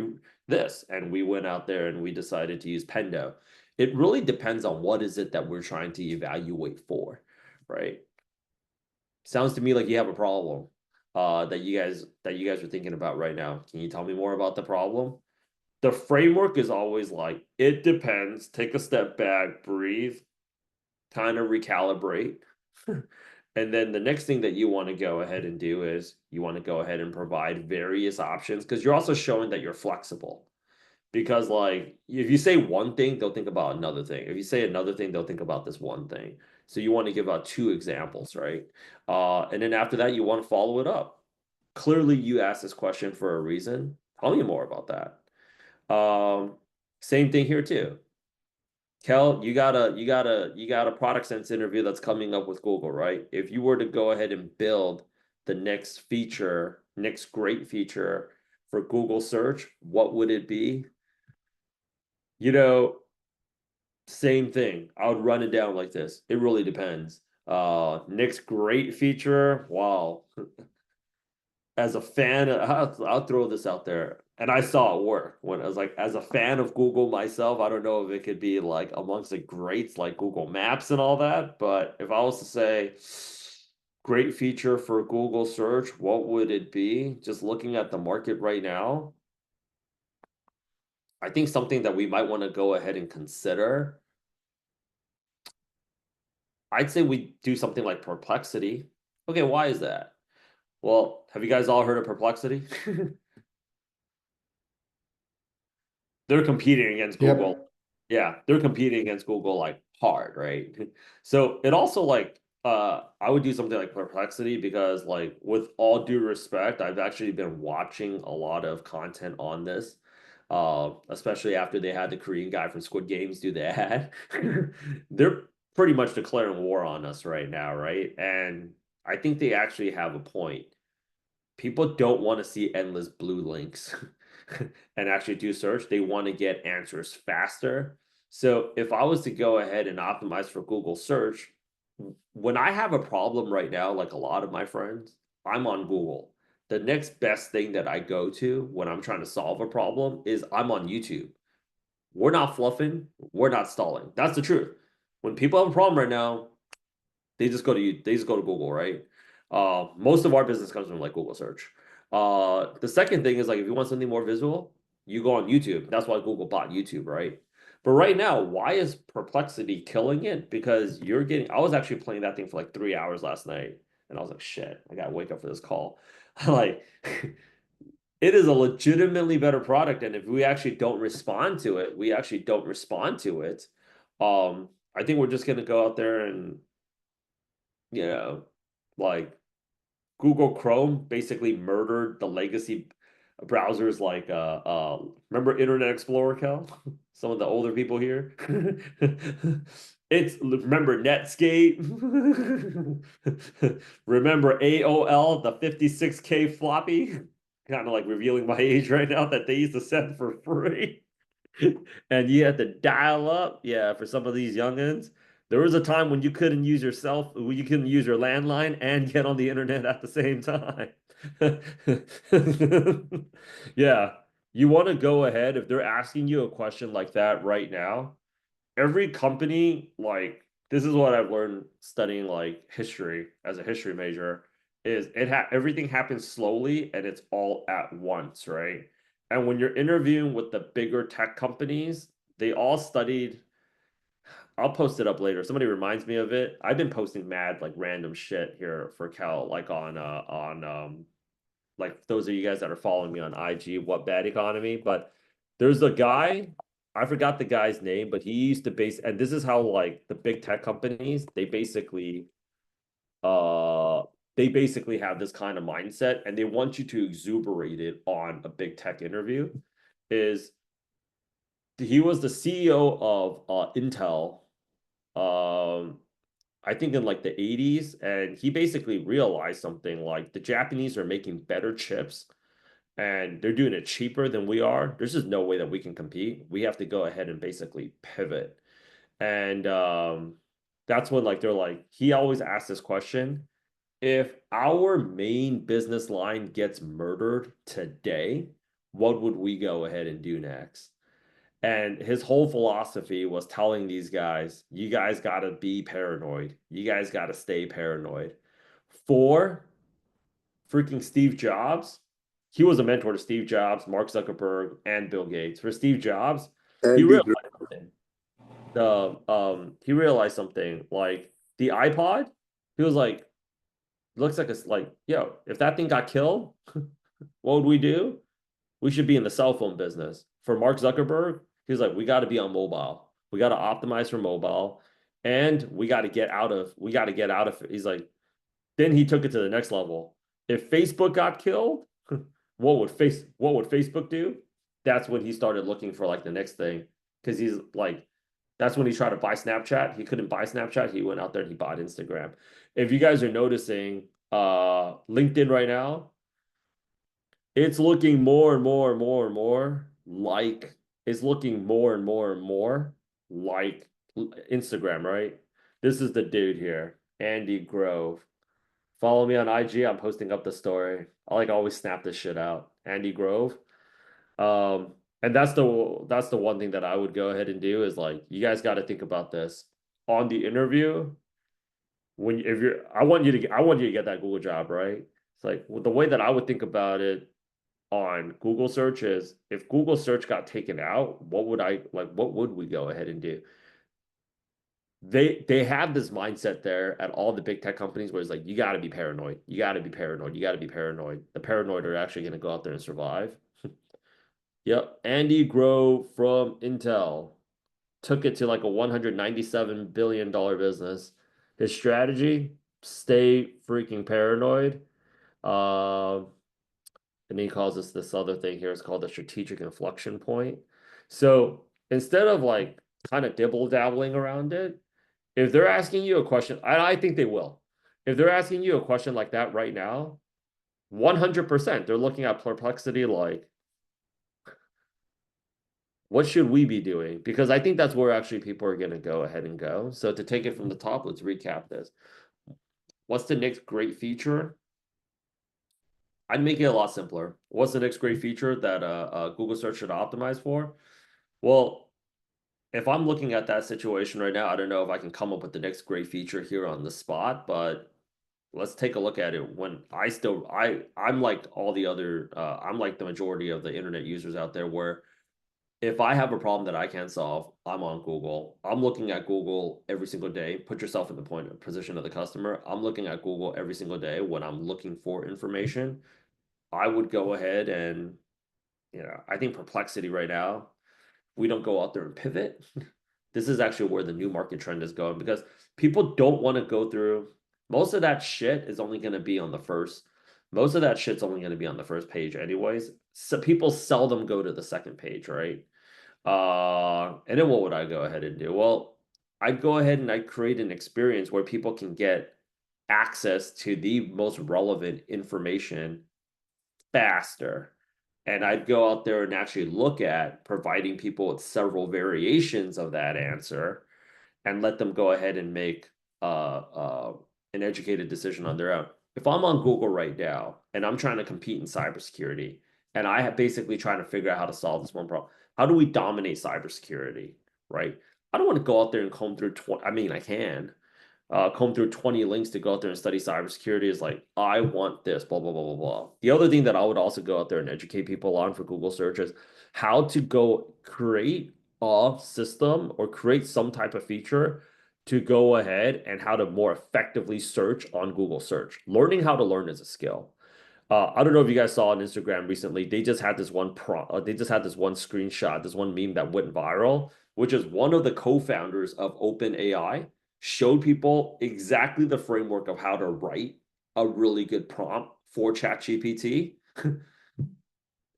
this, and we went out there and we decided to use Pendo. It really depends on what is it that we're trying to evaluate for, right? Sounds to me like you have a problem that you guys are thinking about right now. Can you tell me more about the problem? The framework is always like, it depends, take a step back, breathe, kind of recalibrate. And then the next thing that you want to go ahead and do is you want to go ahead and provide various options, because you're also showing that you're flexible. Because like if you say one thing, they'll think about another thing. If you say another thing, they'll think about this one thing. So you want to give out 2 examples, right? And then after that, you want to follow it up. Clearly, you asked this question for a reason. Tell me more about that. Same thing here too. Kel, you got a product sense interview that's coming up with Google, right? If you were to go ahead and build the next feature, next great feature for Google search, what would it be? You know, same thing. I would run it down like this. It really depends. Next great feature. Wow. As a fan, I'll throw this out there. And I saw it work when I was like, as a fan of Google myself, I don't know if it could be like amongst the greats like Google Maps and all that. But if I was to say great feature for Google search, what would it be? Just looking at the market right now, I think something that we might want to go ahead and consider. I'd say we do something like Perplexity. Okay, why is that? Well, have you guys all heard of Perplexity? They're competing against Yep. Google. Yeah, they're competing against Google like hard, right? So it also like I would do something like Perplexity because like with all due respect, I've actually been watching a lot of content on this. Especially after they had the Korean guy from Squid Games do the ad. They're pretty much declaring war on us right now, right? And I think they actually have a point. People don't want to see endless blue links and actually do search. They want to get answers faster. So if I was to go ahead and optimize for Google search, when I have a problem right now, like a lot of my friends, I'm on Google. The next best thing that I go to when I'm trying to solve a problem is I'm on YouTube. We're not fluffing, we're not stalling. That's the truth. When people have a problem right now, they just go to Google, right? Most of our business comes from like Google search. The second thing is like if you want something more visual, you go on YouTube. That's why Google bought YouTube, right? But right now, why is Perplexity killing it? Because I was actually playing that thing for like 3 hours last night, and I was like, shit, I gotta wake up for this call. Like, it is a legitimately better product, and if we actually don't respond to it, I think we're just gonna go out there and you know, like Google Chrome basically murdered the legacy. browsers like remember Internet Explorer, Cal? Some of the older people here. It's remember Netscape. Remember AOL, the 56K floppy. Kind of like revealing my age right now that they used to send for free. And you had to dial up. Yeah, for some of these youngins. There was a time when you couldn't use when you couldn't use your landline and get on the internet at the same time. Yeah, you want to go ahead if they're asking you a question like that right now. Every company, like this is what I've learned studying like history as a history major, is everything happens slowly and it's all at once, right? And when you're interviewing with the bigger tech companies, they all studied. I'll post it up later. Somebody reminds me of it. I've been posting mad like random shit here for Cal, like on like those of you guys that are following me on IG, what bad economy. But there's a guy, I forgot the guy's name, but he used to and this is how like the big tech companies, uh they basically have this kind of mindset and they want you to exuberate it on a big tech interview. Is he was the CEO of Intel, I think in like the 80s, and he basically realized something like the Japanese are making better chips and they're doing it cheaper than we are. There's just no way that we can compete. We have to go ahead and basically pivot. And that's when like they're like, he always asks this question. If our main business line gets murdered today, what would we go ahead and do next? And his whole philosophy was telling these guys, you guys got to be paranoid. You guys got to stay paranoid. For freaking Steve Jobs, he was a mentor to Steve Jobs, Mark Zuckerberg, and Bill Gates. For Steve Jobs, he realized something. He realized something like the iPod. He was like, looks like it's like, yo, if that thing got killed, what would we do? We should be in the cell phone business. For Mark Zuckerberg, he was like, we got to be on mobile. We got to optimize for mobile, and we got to get out of. We got to get out of. He's like, then he took it to the next level. If Facebook got killed, what would Facebook do? That's when he started looking for like the next thing because he's like, that's when he tried to buy Snapchat. He couldn't buy Snapchat. He went out there and he bought Instagram. If you guys are noticing, LinkedIn right now, it's looking more and more and more and more like it's looking more and more and more like Instagram, right? This is the dude here, Andy Grove. Follow me on IG. I'm posting up the story. I like always snap this shit out. Andy Grove. And that's the one thing that I would go ahead and do is like you guys got to think about this on the interview. When if you're, I want you to get that Google job, right? It's like the way that I would think about it on Google search is if Google search got taken out, what would we go ahead and do? They have this mindset there at all the big tech companies where it's like you got to be paranoid. You got to be paranoid. You got to be paranoid. The paranoid are actually going to go out there and survive. Yep. Andy Grove from Intel took it to like a $197 billion business. His strategy, stay freaking paranoid. And he calls this other thing here. It's called the strategic inflection point. So instead of like kind of dibble dabbling around it, if they're asking you a question, and I think they will, if they're asking you a question like that right now, 100%, they're looking at perplexity like, what should we be doing? Because I think that's where actually people are going to go ahead and go. So to take it from the top, let's recap this. What's the next great feature? I'd make it a lot simpler. What's the next great feature that Google search should optimize for? Well, if I'm looking at that situation right now, I don't know if I can come up with the next great feature here on the spot, but let's take a look at it. When I'm like all the other, I'm like the majority of the internet users out there where if I have a problem that I can't solve, I'm on Google. I'm looking at Google every single day. Put yourself in the position of the customer. I'm looking at Google every single day when I'm looking for information. I would go ahead and, I think perplexity right now, we don't go out there and pivot. This is actually where the new market trend is going because people don't want to go through most of that shit is only going to be on the first. most of that shit's only going to be on the first page anyways. So people seldom go to the second page, right? And then what would I go ahead and do? Well, I'd go ahead and I'd create an experience where people can get access to the most relevant information faster. And I'd go out there and actually look at providing people with several variations of that answer and let them go ahead and make an educated decision on their own. If I'm on Google right now and I'm trying to compete in cybersecurity, and I have basically trying to figure out how to solve this one problem, how do we dominate cybersecurity, right? I don't want to go out there and comb through 20, I mean, I can comb through 20 links to go out there and study cybersecurity is like, I want this, blah, blah, blah, blah, blah. The other thing that I would also go out there and educate people on for Google search is how to go create a system or create some type of feature to go ahead and how to more effectively search on Google search. Learning how to learn is a skill. I don't know if you guys saw on Instagram recently, they just had this one screenshot, this one meme that went viral, which is one of the co-founders of OpenAI showed people exactly the framework of how to write a really good prompt for ChatGPT.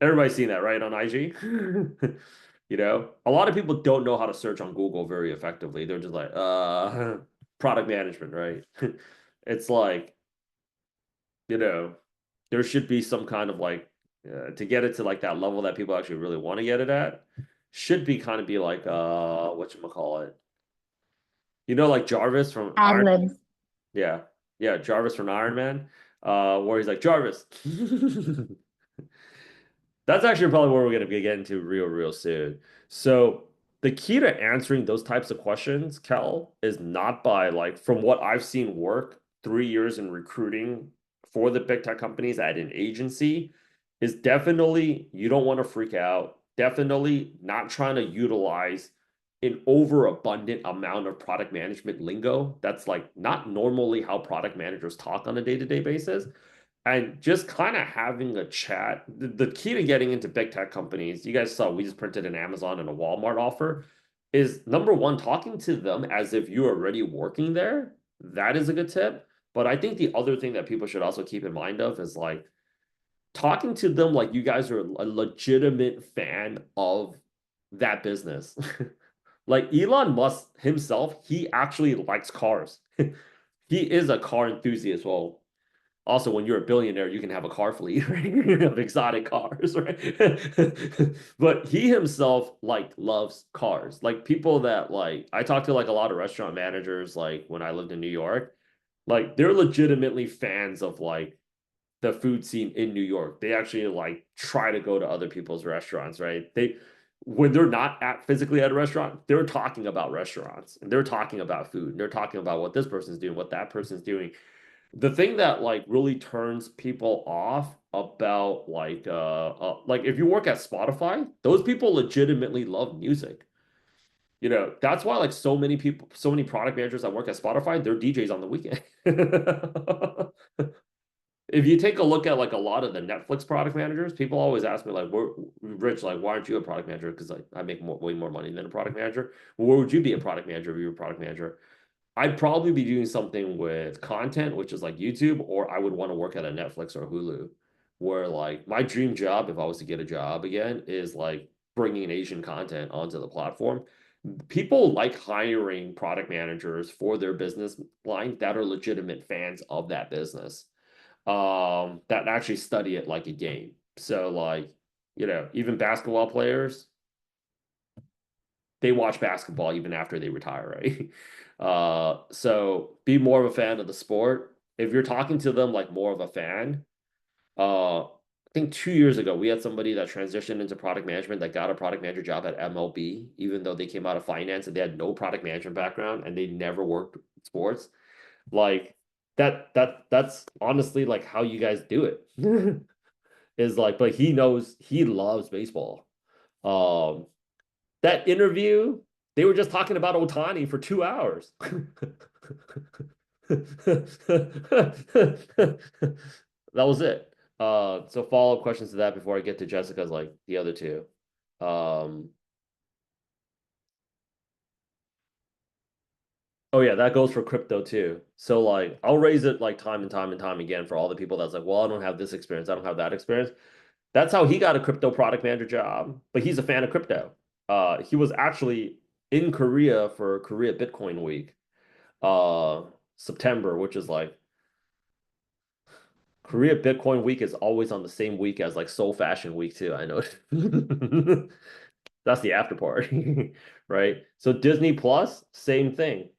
Everybody's seen that, right, on IG? You know, a lot of people don't know how to search on Google very effectively. They're just like, product management, right? It's like, you know, there should be some kind of like, to get it to like that level that people actually really want to get it at, should be kind of be like, whatchamacallit? You know, like Jarvis from Ad Iron, libs. yeah, yeah, Jarvis from Iron Man, where he's like, Jarvis. That's actually probably where we're going to be getting to real soon. So the key to answering those types of questions, Kel, is not by like from what I've seen work 3 years in recruiting for the big tech companies at an agency is definitely you don't want to freak out. Definitely not trying to utilize an overabundant amount of product management lingo. That's like not normally how product managers talk on a day-to-day basis and just kind of having a chat. The key to getting into big tech companies, you guys saw we just printed an Amazon and a Walmart offer, is number one, talking to them as if you're already working there. That is a good tip. But I think the other thing that people should also keep in mind of is like talking to them like you guys are a legitimate fan of that business. Like Elon Musk himself, he actually likes cars. He is a car enthusiast. Well, also, when you're a billionaire, you can have a car fleet, right? Of exotic cars, right? But he himself like loves cars. Like people that like I talked to like a lot of restaurant managers like when I lived in New York, like they're legitimately fans of like the food scene in New York. They actually like try to go to other people's restaurants, right? They when they're not physically at a restaurant, they're talking about restaurants and they're talking about food and they're talking about what this person's doing, what that person's doing. The thing that like really turns people off about like if you work at Spotify, those people legitimately love music. You know, that's why like so many people, so many product managers that work at Spotify, they're DJs on the weekend. If you take a look at like a lot of the Netflix product managers, people always ask me like, Rich, like, why aren't you a product manager? Because like I make way more money than a product manager. Well, where would you be a product manager if you were a product manager? I'd probably be doing something with content, which is like YouTube, or I would want to work at a Netflix or Hulu, where like my dream job, if I was to get a job again, is like bringing Asian content onto the platform. People like hiring product managers for their business line that are legitimate fans of that business, that actually study it like a game. So like, you know, even basketball players, they watch basketball even after they retire, right? So be more of a fan of the sport. If you're talking to them like more of a fan, I think 2 years ago we had somebody that transitioned into product management that got a product manager job at MLB, even though they came out of finance and they had no product management background and they never worked sports. Like that's honestly like how you guys do it. Is like, but he loves baseball. That interview, they were just talking about Otani for 2 hours. That was it. So follow-up questions to that before I get to Jessica's like the other two. Um, Oh yeah, that goes for crypto too. So like I'll raise it like time and time and time again for all the people that's like, well, I don't have this experience, I don't have that experience. That's how he got a crypto product manager job, but he's a fan of crypto. He was actually in Korea for Korea Bitcoin Week, uh, September, which is like Korea Bitcoin Week is always on the same week as like Seoul Fashion Week too. I know. That's the after party, right? So Disney Plus, same thing.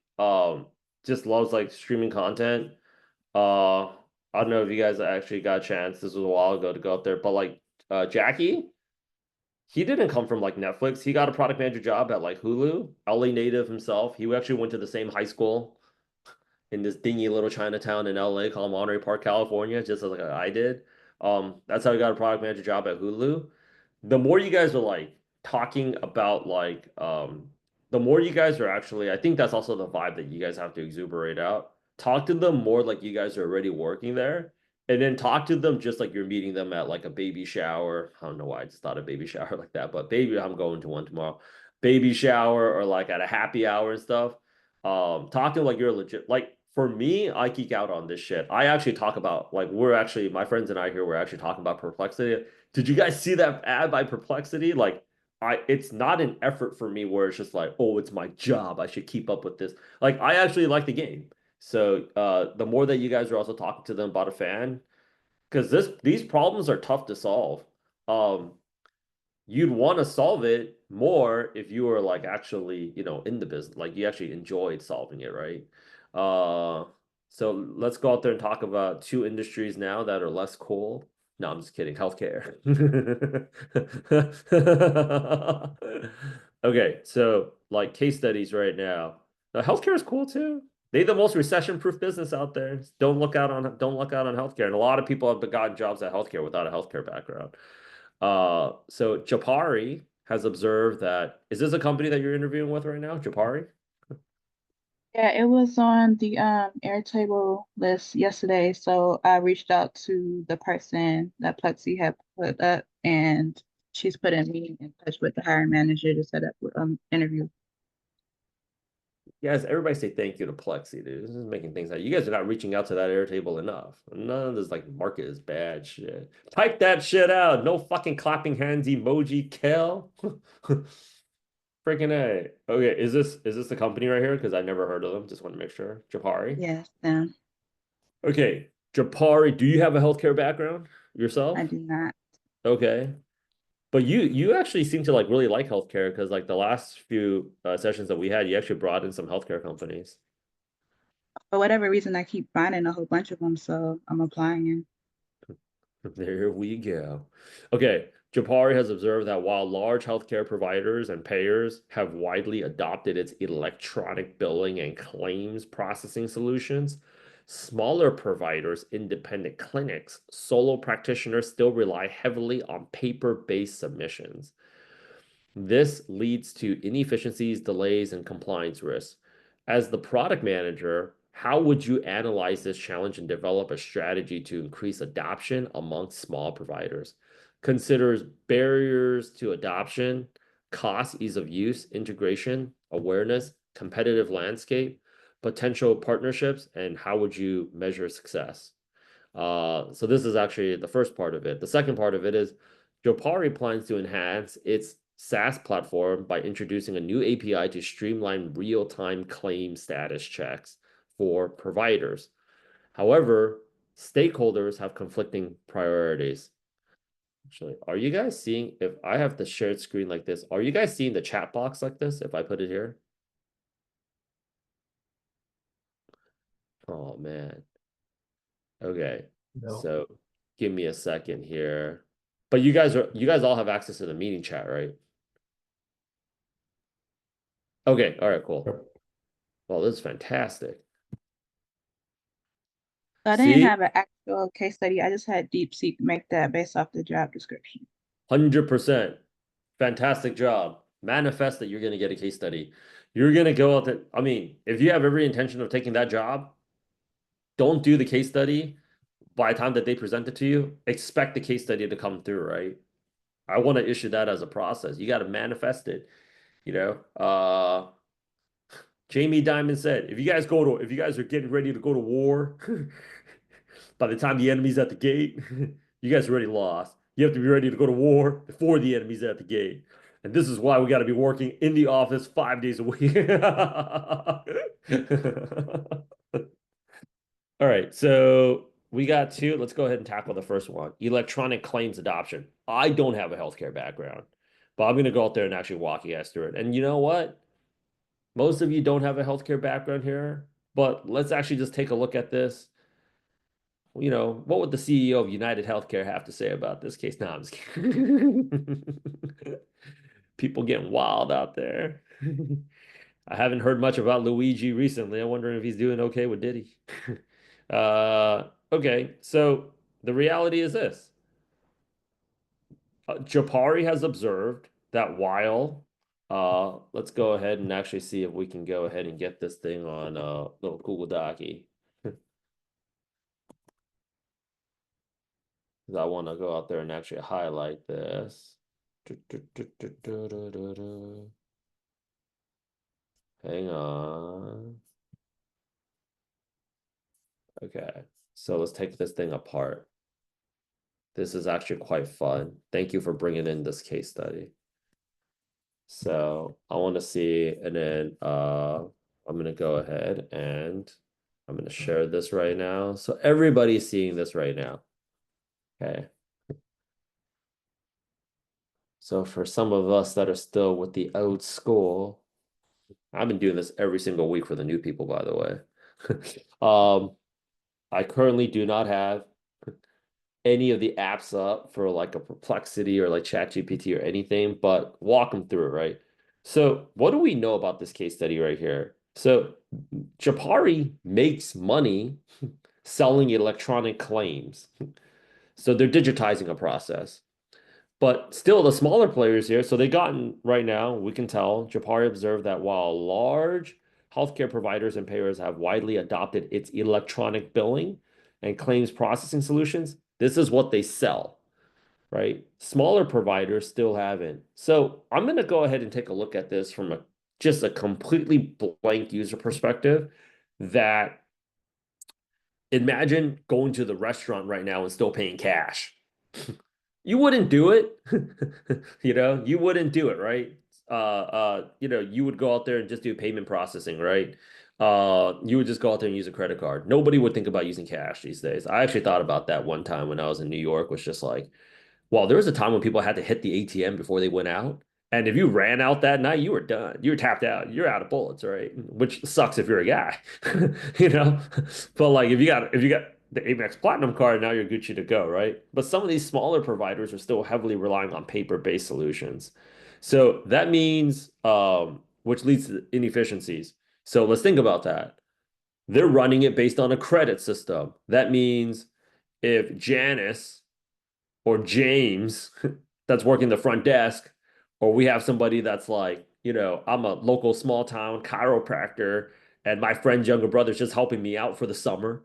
Just loves like streaming content. I don't know if you guys actually got a chance. This was a while ago to go up there, but like Jackie, he didn't come from like Netflix. He got a product manager job at like Hulu, LA native himself. He actually went to the same high school in this dingy little Chinatown in LA called Monterey Park, California, just as like I did. That's how he got a product manager job at Hulu. The more you guys are like talking about like the more you guys are actually, I think that's also the vibe that you guys have to exuberate out. Talk to them more like you guys are already working there. And then talk to them just like you're meeting them at like a baby shower. I don't know why I just thought a baby shower like that, but baby, I'm going to one tomorrow. Baby shower or like at a happy hour and stuff. Talk to them like you're legit. Like for me, I geek out on this shit. I actually talk about like we're actually my friends and I here. We're actually talking about Perplexity. Did you guys see that ad by Perplexity? Like, it's not an effort for me where it's just like, oh, it's my job. I should keep up with this. Like, I actually like the game. So, the more that you guys are also talking to them about a fan, because these problems are tough to solve. Um, you'd want to solve it more if you were like actually, in the business, like you actually enjoyed solving it, right? Uh, so let's go out there and talk about two industries now that are less cool. No, I'm just kidding. Healthcare. Okay, so like case studies right now. Healthcare is cool too. They're the most recession-proof business out there. Don't look out on healthcare. And a lot of people have gotten jobs at healthcare without a healthcare background. So Japari has observed that is this a company that you're interviewing with right now, Japari? Yeah, it was on the Airtable list yesterday, so I reached out to the person that Plexi had put up, and she's putting me in touch with the hiring manager to set up interview. Yes, everybody say thank you to Plexi, dude. This is making things out. You guys are not reaching out to that Airtable enough. None of this like market is bad shit. Type that shit out. No fucking clapping hands emoji, Kel. Freaking A. Okay, is this the company right here? Because I never heard of them. Just want to make sure. Japari. Yes, Okay, Japari, do you have a healthcare background I yourself? do not. Okay. But you actually seem to like really like healthcare because like the last few sessions that we had, you actually brought in some healthcare companies. For whatever reason, I keep finding a whole bunch of them, so I'm applying. There we go. Okay, Japari has observed that while large healthcare providers and payers have widely adopted its electronic billing and claims processing solutions, smaller providers, independent clinics, solo practitioners still rely heavily on paper-based submissions. This leads to inefficiencies, delays, and compliance risks. As the product manager, how would you analyze this challenge and develop a strategy to increase adoption amongst small providers? Considers barriers to adoption, cost, ease of use, integration, awareness, competitive landscape, potential partnerships, and how would you measure success? So this is actually the first part of it. The second part of it is Jopari plans to enhance its SaaS platform by introducing a new API to streamline real-time claim status checks for providers. However, stakeholders have conflicting priorities. Actually, are you guys seeing if I have the shared screen like this? Are you guys seeing the chat box like this if I put it here? Oh man. Okay. No. So give me a second here. But you guys all have access to the meeting chat, right? Okay, all right, cool. Yep. Well, this is fantastic. So I didn't See, have an actual case study. I just had DeepSeek make that based off the job description. 100%. Fantastic job. Manifest that you're gonna get a case study. You're gonna go out there. I mean, if you have every intention of taking that job, don't do the case study by the time that they present it to you. Expect the case study to come through, right? I want to issue that as a process. You got to manifest it, you know. Jamie Dimon said, if you guys are getting ready to go to war, by the time the enemy's at the gate, you guys already lost. You have to be ready to go to war before the enemy's at the gate. And this is why we got to be working in the office 5 days a week. All right, so we got two. Let's go ahead and tackle the first one. Electronic claims adoption. I don't have a healthcare background, but I'm going to go out there and actually walk you guys through it. And you know what? Most of you don't have a healthcare background here, but let's actually just take a look at this. You know, what would the CEO of United Healthcare have to say about this case? No, I'm just kidding. People getting wild out there. I haven't heard much about Luigi recently. I'm wondering if he's doing okay with Diddy. Okay, so the reality is this. Japari has observed that while let's go ahead and actually see if we can go ahead and get this thing on little Google Docky. Because I want to go out there and actually highlight this. Hang on. Okay, so let's take this thing apart. This is actually quite fun. Thank you for bringing in this case study. So I want to see, and then I'm going to go ahead and I'm going to share this right now. So everybody's seeing this right now. Okay. So for some of us that are still with the old school, I've been doing this every single week for the new people, by the way. I currently do not have any of the apps up for like a Perplexity or like ChatGPT or anything, but walk them through it, right? So what do we know about this case study right here? So Japari makes money selling electronic claims. So they're digitizing a process. But still, the smaller players here, so they gotten right now, we can tell, Japari observed that while large healthcare providers and payers have widely adopted its electronic billing and claims processing solutions, this is what they sell, right? Smaller providers still haven't. So I'm going to go ahead and take a look at this from just a completely blank user perspective that imagine going to the restaurant right now and still paying cash. You wouldn't do it. You know, you wouldn't do it, right? You know, you would go out there and just do payment processing, right? You would just go out there and use a credit card. Nobody would think about using cash these days. I actually thought about that one time when I was in New York, was just like, well, there was a time when people had to hit the ATM before they went out. And if you ran out that night, you were done. You were tapped out. You're out of bullets, right? Which sucks if you're a guy, you know. But like if you got the Amex Platinum card, now you're Gucci to go, right? But some of these smaller providers are still heavily relying on paper-based solutions. So that means, which leads to inefficiencies. So let's think about that. They're running it based on a credit system. That means if Janice or James that's working the front desk, or we have somebody that's like, you know, I'm a local small town chiropractor and my friend's younger brother's just helping me out for the summer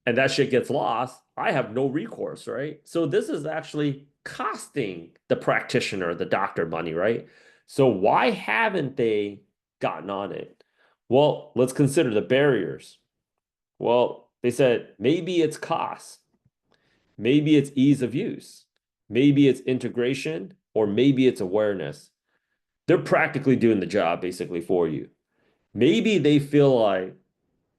and that shit gets lost, I have no recourse, right? So this is actually costing the practitioner, the doctor money, right? So why haven't they gotten on it? Well, let's consider the barriers. Well, they said maybe it's cost. Maybe it's ease of use. Maybe it's integration, or maybe it's awareness. They're practically doing the job basically for you. Maybe they feel like,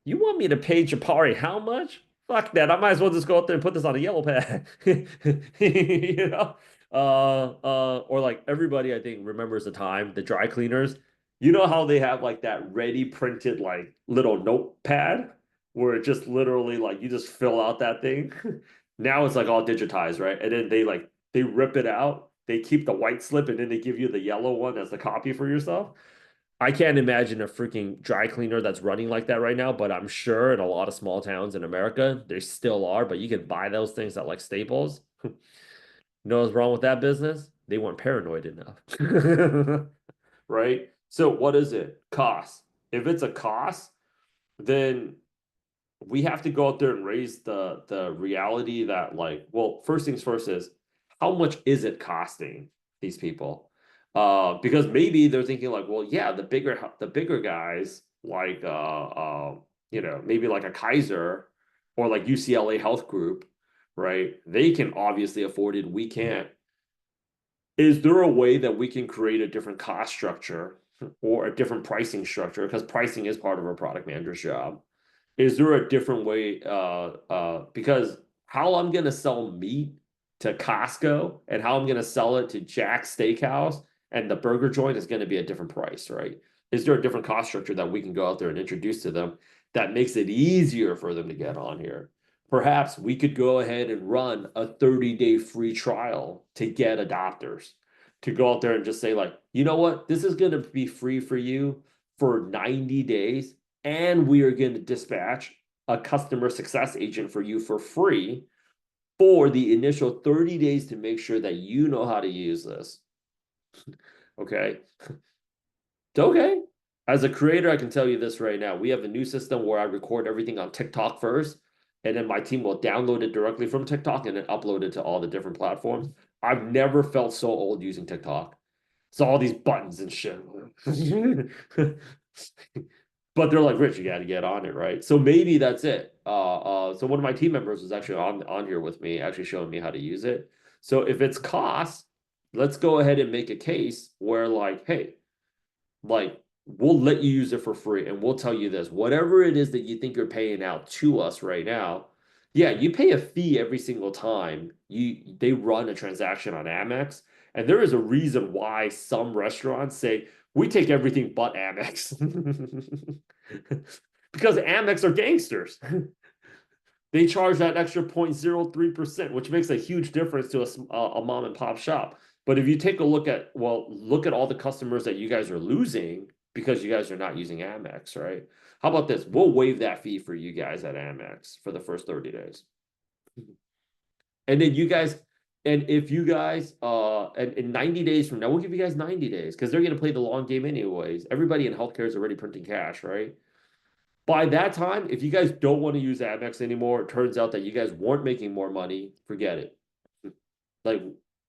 you want me to pay Japari how much? Fuck that. I might as well just go out there and put this on a yellow pad. You know? Or like everybody, I think, remembers the time, the dry cleaners. You know how they have like that ready printed like little notepad where it just literally like you just fill out that thing. Now it's like all digitized, right? And then they rip it out, they keep the white slip, and then they give you the yellow one as the copy for yourself. I can't imagine a freaking dry cleaner that's running like that right now, but I'm sure in a lot of small towns in America, there still are, but you can buy those things at like Staples. You know what's wrong with that business? They weren't paranoid enough. Right? So what is it? Cost. If it's a cost, then we have to go out there and raise the reality that like, well, first things first is how much is it costing these people? Because maybe they're thinking like, well, yeah, the bigger guys like maybe like a Kaiser or like UCLA Health Group, right? They can obviously afford it. We can't. Is there a way that we can create a different cost structure or a different pricing structure? Because pricing is part of our product manager's job. Is there a different way? Because how I'm gonna sell meat to Costco and how I'm gonna sell it to Jack's Steakhouse and the burger joint is gonna be a different price, right? Is there a different cost structure that we can go out there and introduce to them that makes it easier for them to get on here? Perhaps we could go ahead and run a 30-day free trial to get adopters to go out there and just say, like, you know what, this is gonna be free for you for 90 days and we are going to dispatch a customer success agent for you for free for the initial 30 days to make sure that you know how to use this. Okay. Okay. As a creator, I can tell you this right now. We have a new system where I record everything on TikTok first, and then my team will download it directly from TikTok and then upload it to all the different platforms. I've never felt so old using TikTok. It's all these buttons and shit. But they're like, Rich, you got to get on it, right? So maybe that's it. So one of my team members was actually on here with me, actually showing me how to use it. So if it's cost, let's go ahead and make a case where, like, hey, like, we'll let you use it for free, and we'll tell you this: whatever it is that you think you're paying out to us right now, yeah, you pay a fee every single time they run a transaction on Amex, and there is a reason why some restaurants say we take everything but Amex. Because Amex are gangsters. They charge that extra 0.03%, which makes a huge difference to a mom and pop shop. But if you take a look at all the customers that you guys are losing because you guys are not using Amex, right? How about this? We'll waive that fee for you guys at Amex for the first 30 days. And then you guys, and if you guys, and in 90 days from now, we'll give you guys 90 days because they're going to play the long game anyways. Everybody in healthcare is already printing cash, right? By that time, if you guys don't want to use Amex anymore, it turns out that you guys weren't making more money, forget it. Like,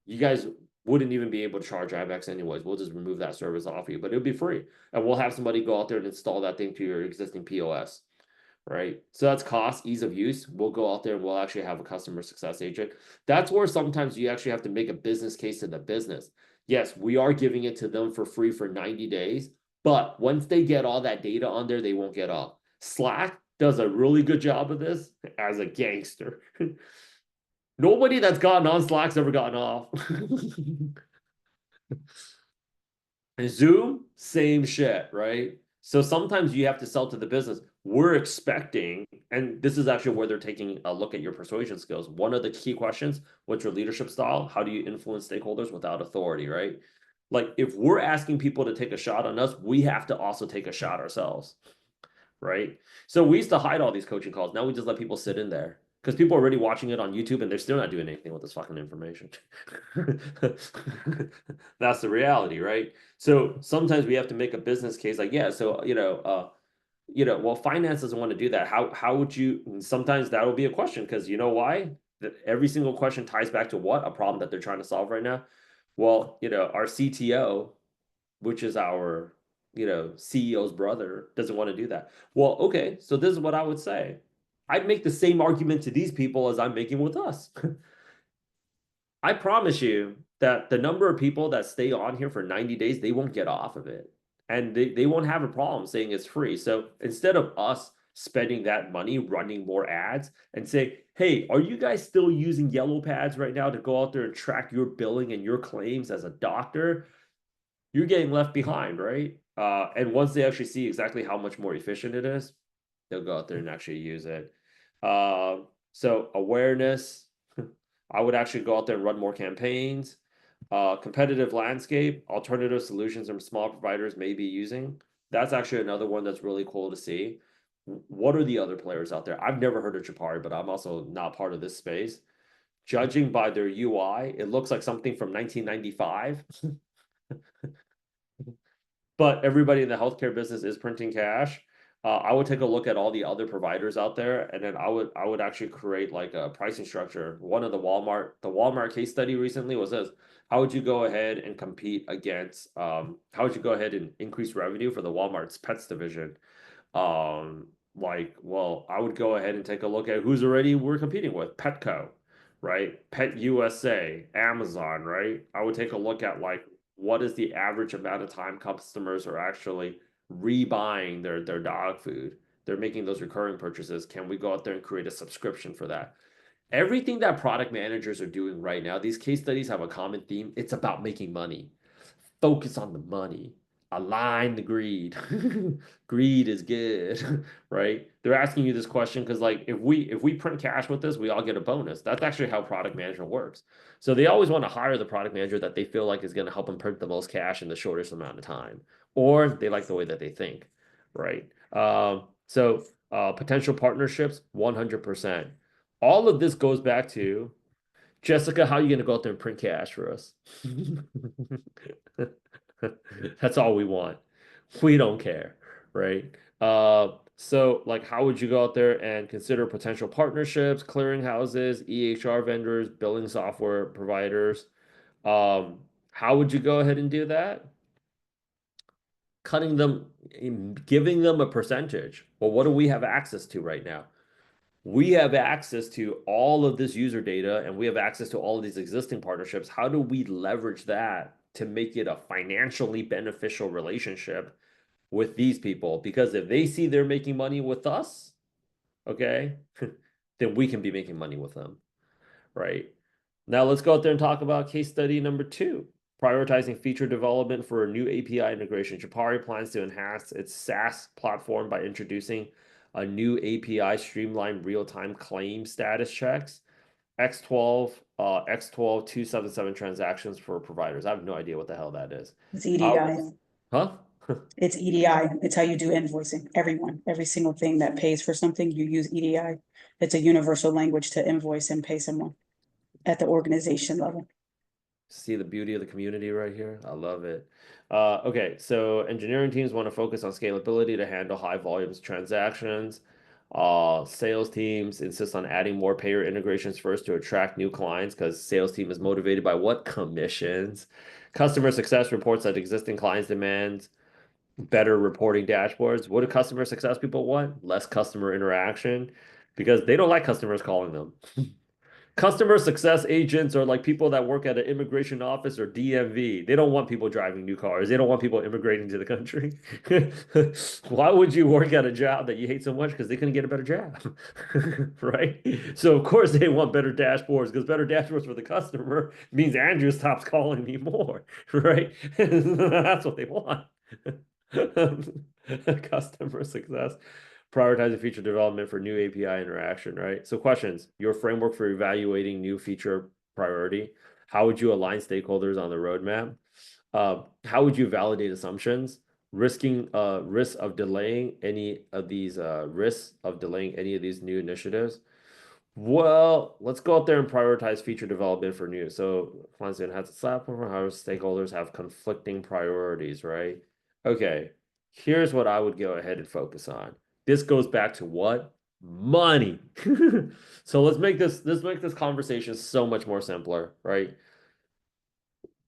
you guys wouldn't even be able to charge Amex anyways. We'll just remove that service off you, but it'll be free. And we'll have somebody go out there and install that thing to your existing POS, right? So that's cost, ease of use. We'll go out there and we'll actually have a customer success agent. That's where sometimes you actually have to make a business case to the business. Yes, we are giving it to them for free for 90 days, but once they get all that data on there, they won't get off. Slack does a really good job of this as a gangster. Nobody that's gotten on Slack's ever gotten off. And Zoom, same shit, right? So sometimes you have to sell to the business. We're expecting, and this is actually where they're taking a look at your persuasion skills. One of the key questions, what's your leadership style? How do you influence stakeholders without authority, right? Like, if we're asking people to take a shot on us, we have to also take a shot ourselves, right? So we used to hide all these coaching calls. Now we just let people sit in there because people are already watching it on YouTube and they're still not doing anything with this fucking information. That's the reality, right? So sometimes we have to make a business case like, yeah, so well, finance doesn't want to do that. How would you? Sometimes that will be a question because you know why? Every single question ties back to what? A problem that they're trying to solve right now. Well, our CTO, which is our CEO's brother, doesn't want to do that. Well, okay, so this is what I would say. I'd make the same argument to these people as I'm making with us. I promise you that the number of people that stay on here for 90 days, they won't get off of it. And they won't have a problem saying it's free. So instead of us spending that money running more ads and say, hey, are you guys still using yellow pads right now to go out there and track your billing and your claims as a doctor? You're getting left behind, right? And once they actually see exactly how much more efficient it is, they'll go out there and actually use it. So awareness, I would actually go out there and run more campaigns. Competitive landscape, alternative solutions from small providers may be using. That's actually another one that's really cool to see. What are the other players out there? I've never heard of Chapari, but I'm also not part of this space. Judging by their UI, it looks like something from 1995. But everybody in the healthcare business is printing cash. I would take a look at all the other providers out there, and then I would actually create like a pricing structure. One of the Walmart case study recently was this: how would you go ahead and compete against, how would you go ahead and increase revenue for the Walmart's pets division? Like, well, I would go ahead and take a look at who's already we're competing with, Petco, right? Pet USA, Amazon, right? I would take a look at like what is the average amount of time customers are actually rebuying their dog food. They're making those recurring purchases. Can we go out there and create a subscription for that? Everything that product managers are doing right now, these case studies have a common theme. It's about making money. Focus on the money. Align the greed. Greed is good, right? They're asking you this question because like if we print cash with this, we all get a bonus. That's actually how product management works. So they always want to hire the product manager that they feel like is going to help them print the most cash in the shortest amount of time, or they like the way that they think, right? Potential partnerships, 100%. All of this goes back to Jessica, how are you going to go out there and print cash for us? That's all we want. We don't care, right? So like how would you go out there and consider potential partnerships, clearinghouses, EHR vendors, billing software providers? How would you go ahead and do that? Cutting them, giving them a percentage. Well, what do we have access to right now? We have access to all of this user data and we have access to all of these existing partnerships. How do we leverage that to make it a financially beneficial relationship with these people? Because if they see they're making money with us, okay, then we can be making money with them, right? Now let's go out there and talk about case study number 2. Prioritizing feature development for a new API integration. Chapari plans to enhance its SaaS platform by introducing a new API streamlined real-time claim status checks, X12, X12 277 transactions for providers. I have no idea what the hell that is. It's EDI. Huh? It's EDI. It's how you do invoicing. Every single thing that pays for something, you use EDI. It's a universal language to invoice and pay someone at the organization level. See the beauty of the community right here. I love it. Okay, so engineering teams want to focus on scalability to handle high volumes of transactions. Sales teams insist on adding more payer integrations first to attract new clients because sales team is motivated by what? Commissions. Customer success reports that existing clients demand better reporting dashboards. What do customer success people want? Less customer interaction because they don't like customers calling them. Customer success agents are like people that work at an immigration office or DMV. They don't want people driving new cars. They don't want people immigrating to the country. Why would you work at a job that you hate so much? Because they couldn't get a better job, right? So of course they want better dashboards because better dashboards for the customer means Andrew stops calling me more, right? That's what they want. Customer success. Prioritizing feature development for new API interaction, right? So questions, your framework for evaluating new feature priority. How would you align stakeholders on the roadmap? How would you validate assumptions? Risk of delaying any of these new initiatives? Well, let's go out there and prioritize feature development for new. So plans to enhance the platform, how stakeholders have conflicting priorities, right? Okay, here's what I would go ahead and focus on. This goes back to what? Money. So let's make this conversation so much more simpler, right?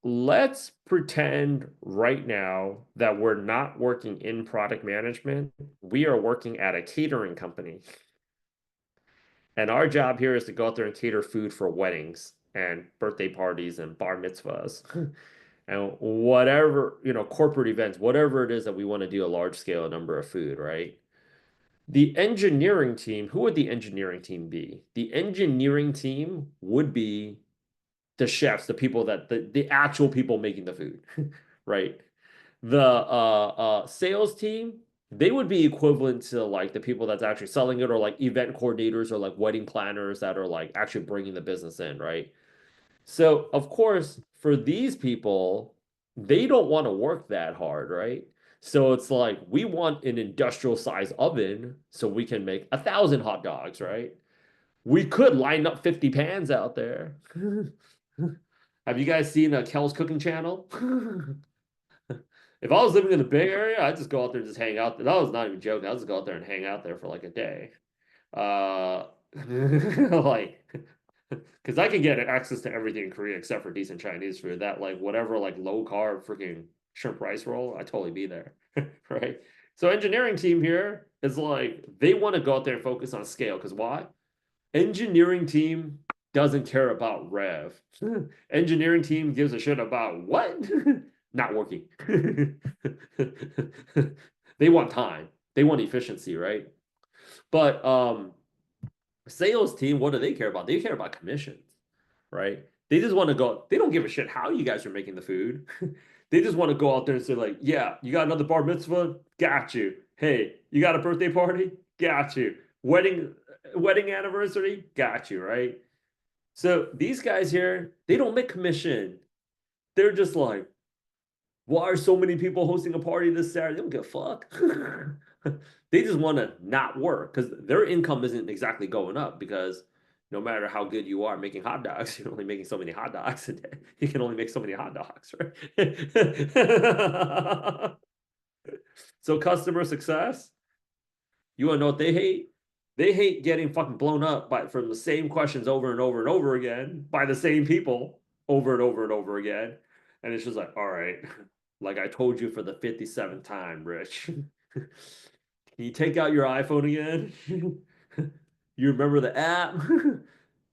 Let's pretend right now that we're not working in product management. We are working at a catering company. And our job here is to go out there and cater food for weddings and birthday parties and bar mitzvahs. And whatever, corporate events, whatever it is that we want to do a large scale number of food, right? The engineering team, who would the engineering team be? The engineering team would be the chefs, the people the actual people making the food, right? The sales team, they would be equivalent to like the people that's actually selling it or like event coordinators or like wedding planners that are like actually bringing the business in, right? So of course, for these people, they don't want to work that hard, right? So it's like we want an industrial size oven so we can make 1,000 hot dogs, right? We could line up 50 pans out there. Have you guys seen Kel's cooking channel? If I was living in the Bay Area, I'd just go out there and just hang out. That was not even joking. I'd just go out there and hang out there for like a day. Like Because I can get access to everything in Korea except for decent Chinese food. That like whatever like low carb freaking shrimp rice roll, I totally be there. Right. So engineering team here is like they want to go out there and focus on scale. Because why? Engineering team doesn't care about rev. Engineering team gives a shit about what? Not working. They want time. They want efficiency, right? But sales team, what do they care about? They care about commissions, right? They just want to go, they don't give a shit how you guys are making the food. They just want to go out there and say, like, yeah, you got another bar mitzvah? Got you. Hey, you got a birthday party? Got you. Wedding anniversary? Got you, right? So these guys here, they don't make commission. They're just like, why are so many people hosting a party this Saturday? They don't give a fuck. They just want to not work because their income isn't exactly going up because no matter how good you are making hot dogs, you're only making so many hot dogs a day. You can only make so many hot dogs, right? So customer success, you want to know what they hate? They hate getting fucking blown up from the same questions over and over and over again by the same people over and over and over again. And it's just like, all right, like I told you for the 57th time, Rich. Can you take out your iPhone again? You remember the app?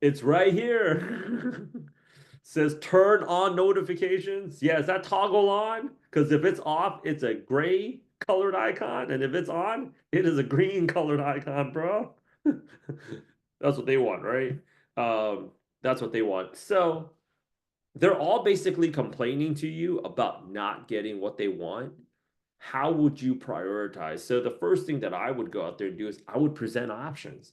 It's right here. Says turn on notifications. Yeah, is that toggle on? Because if it's off, it's a gray colored icon. And if it's on, it is a green colored icon, bro. That's what they want, right? That's what they want. So they're all basically complaining to you about not getting what they want. How would you prioritize? So the first thing that I would go out there and do is I would present options.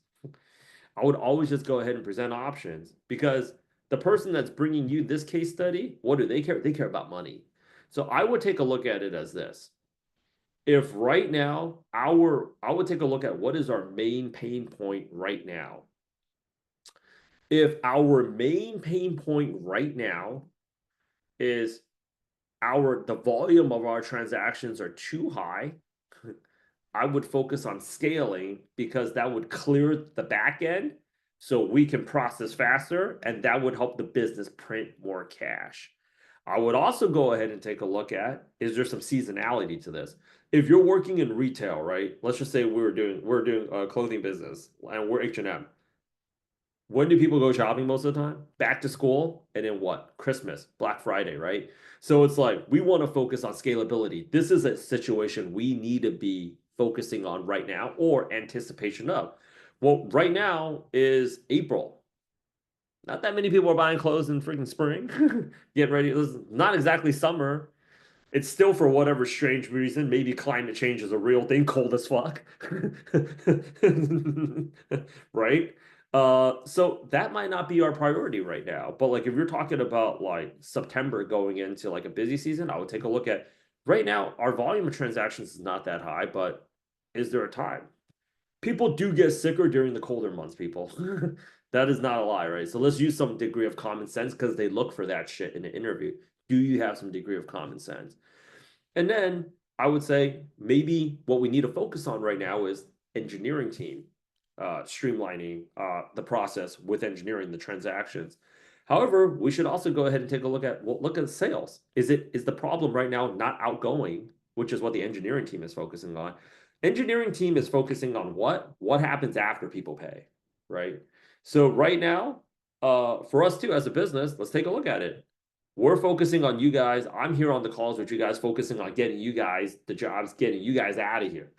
I would always just go ahead and present options because the person that's bringing you this case study, what do they care? They care about money. So I would take a look at it as this. If right now, I would take a look at what is our main pain point right now. If our main pain point right now is the volume of our transactions are too high, I would focus on scaling because that would clear the back end so we can process faster and that would help the business print more cash. I would also go ahead and take a look at, is there some seasonality to this? If you're working in retail, right? Let's just say we're doing a clothing business and we're H&M. When do people go shopping most of the time? Back to school and then what? Christmas, Black Friday, right? So it's like we want to focus on scalability. This is a situation we need to be focusing on right now or anticipation of. Well, right now is April. Not that many people are buying clothes in freaking spring. Getting ready. It's not exactly summer. It's still for whatever strange reason. Maybe climate change is a real thing, cold as fuck. Right? So that might not be our priority right now. But like if you're talking about like September going into like a busy season, I would take a look at right now, our volume of transactions is not that high, but is there a time? People do get sicker during the colder months, people. That is not a lie, right? So let's use some degree of common sense because they look for that shit in an interview. Do you have some degree of common sense? And then I would say maybe what we need to focus on right now is engineering team, streamlining the process with engineering the transactions. However, we should also go ahead and take a look at sales. Is the problem right now not outgoing, which is what the engineering team is focusing on? Engineering team is focusing on what happens after people pay, right? So right now, for us too as a business, let's take a look at it. We're focusing on you guys. I'm here on the calls with you guys, focusing on getting you guys the jobs, getting you guys out of here.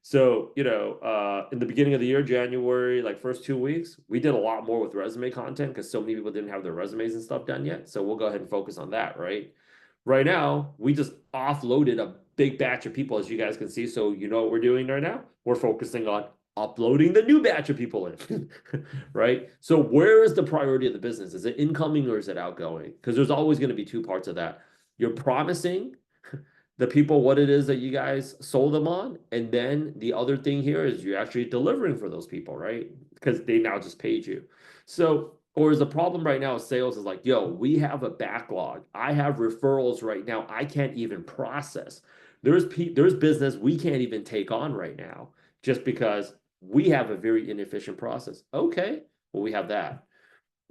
So, in the beginning of the year, January, like first 2 weeks, we did a lot more with resume content because so many people didn't have their resumes and stuff done yet. So we'll go ahead and focus on that, right? Right now, we just offloaded a big batch of people, as you guys can see. So you know what we're doing right now? We're focusing on uploading the new batch of people in, right? So where is the priority of the business? Is it incoming or is it outgoing? Because there's always going to be two parts of that. You're promising the people what it is that you guys sold them on. And then the other thing here is you're actually delivering for those people, right? Because they now just paid you. So, or is the problem right now with sales is like, yo, we have a backlog. I have referrals right now. I can't even process. There's business we can't even take on right now just because we have a very inefficient process. Okay, well, we have that.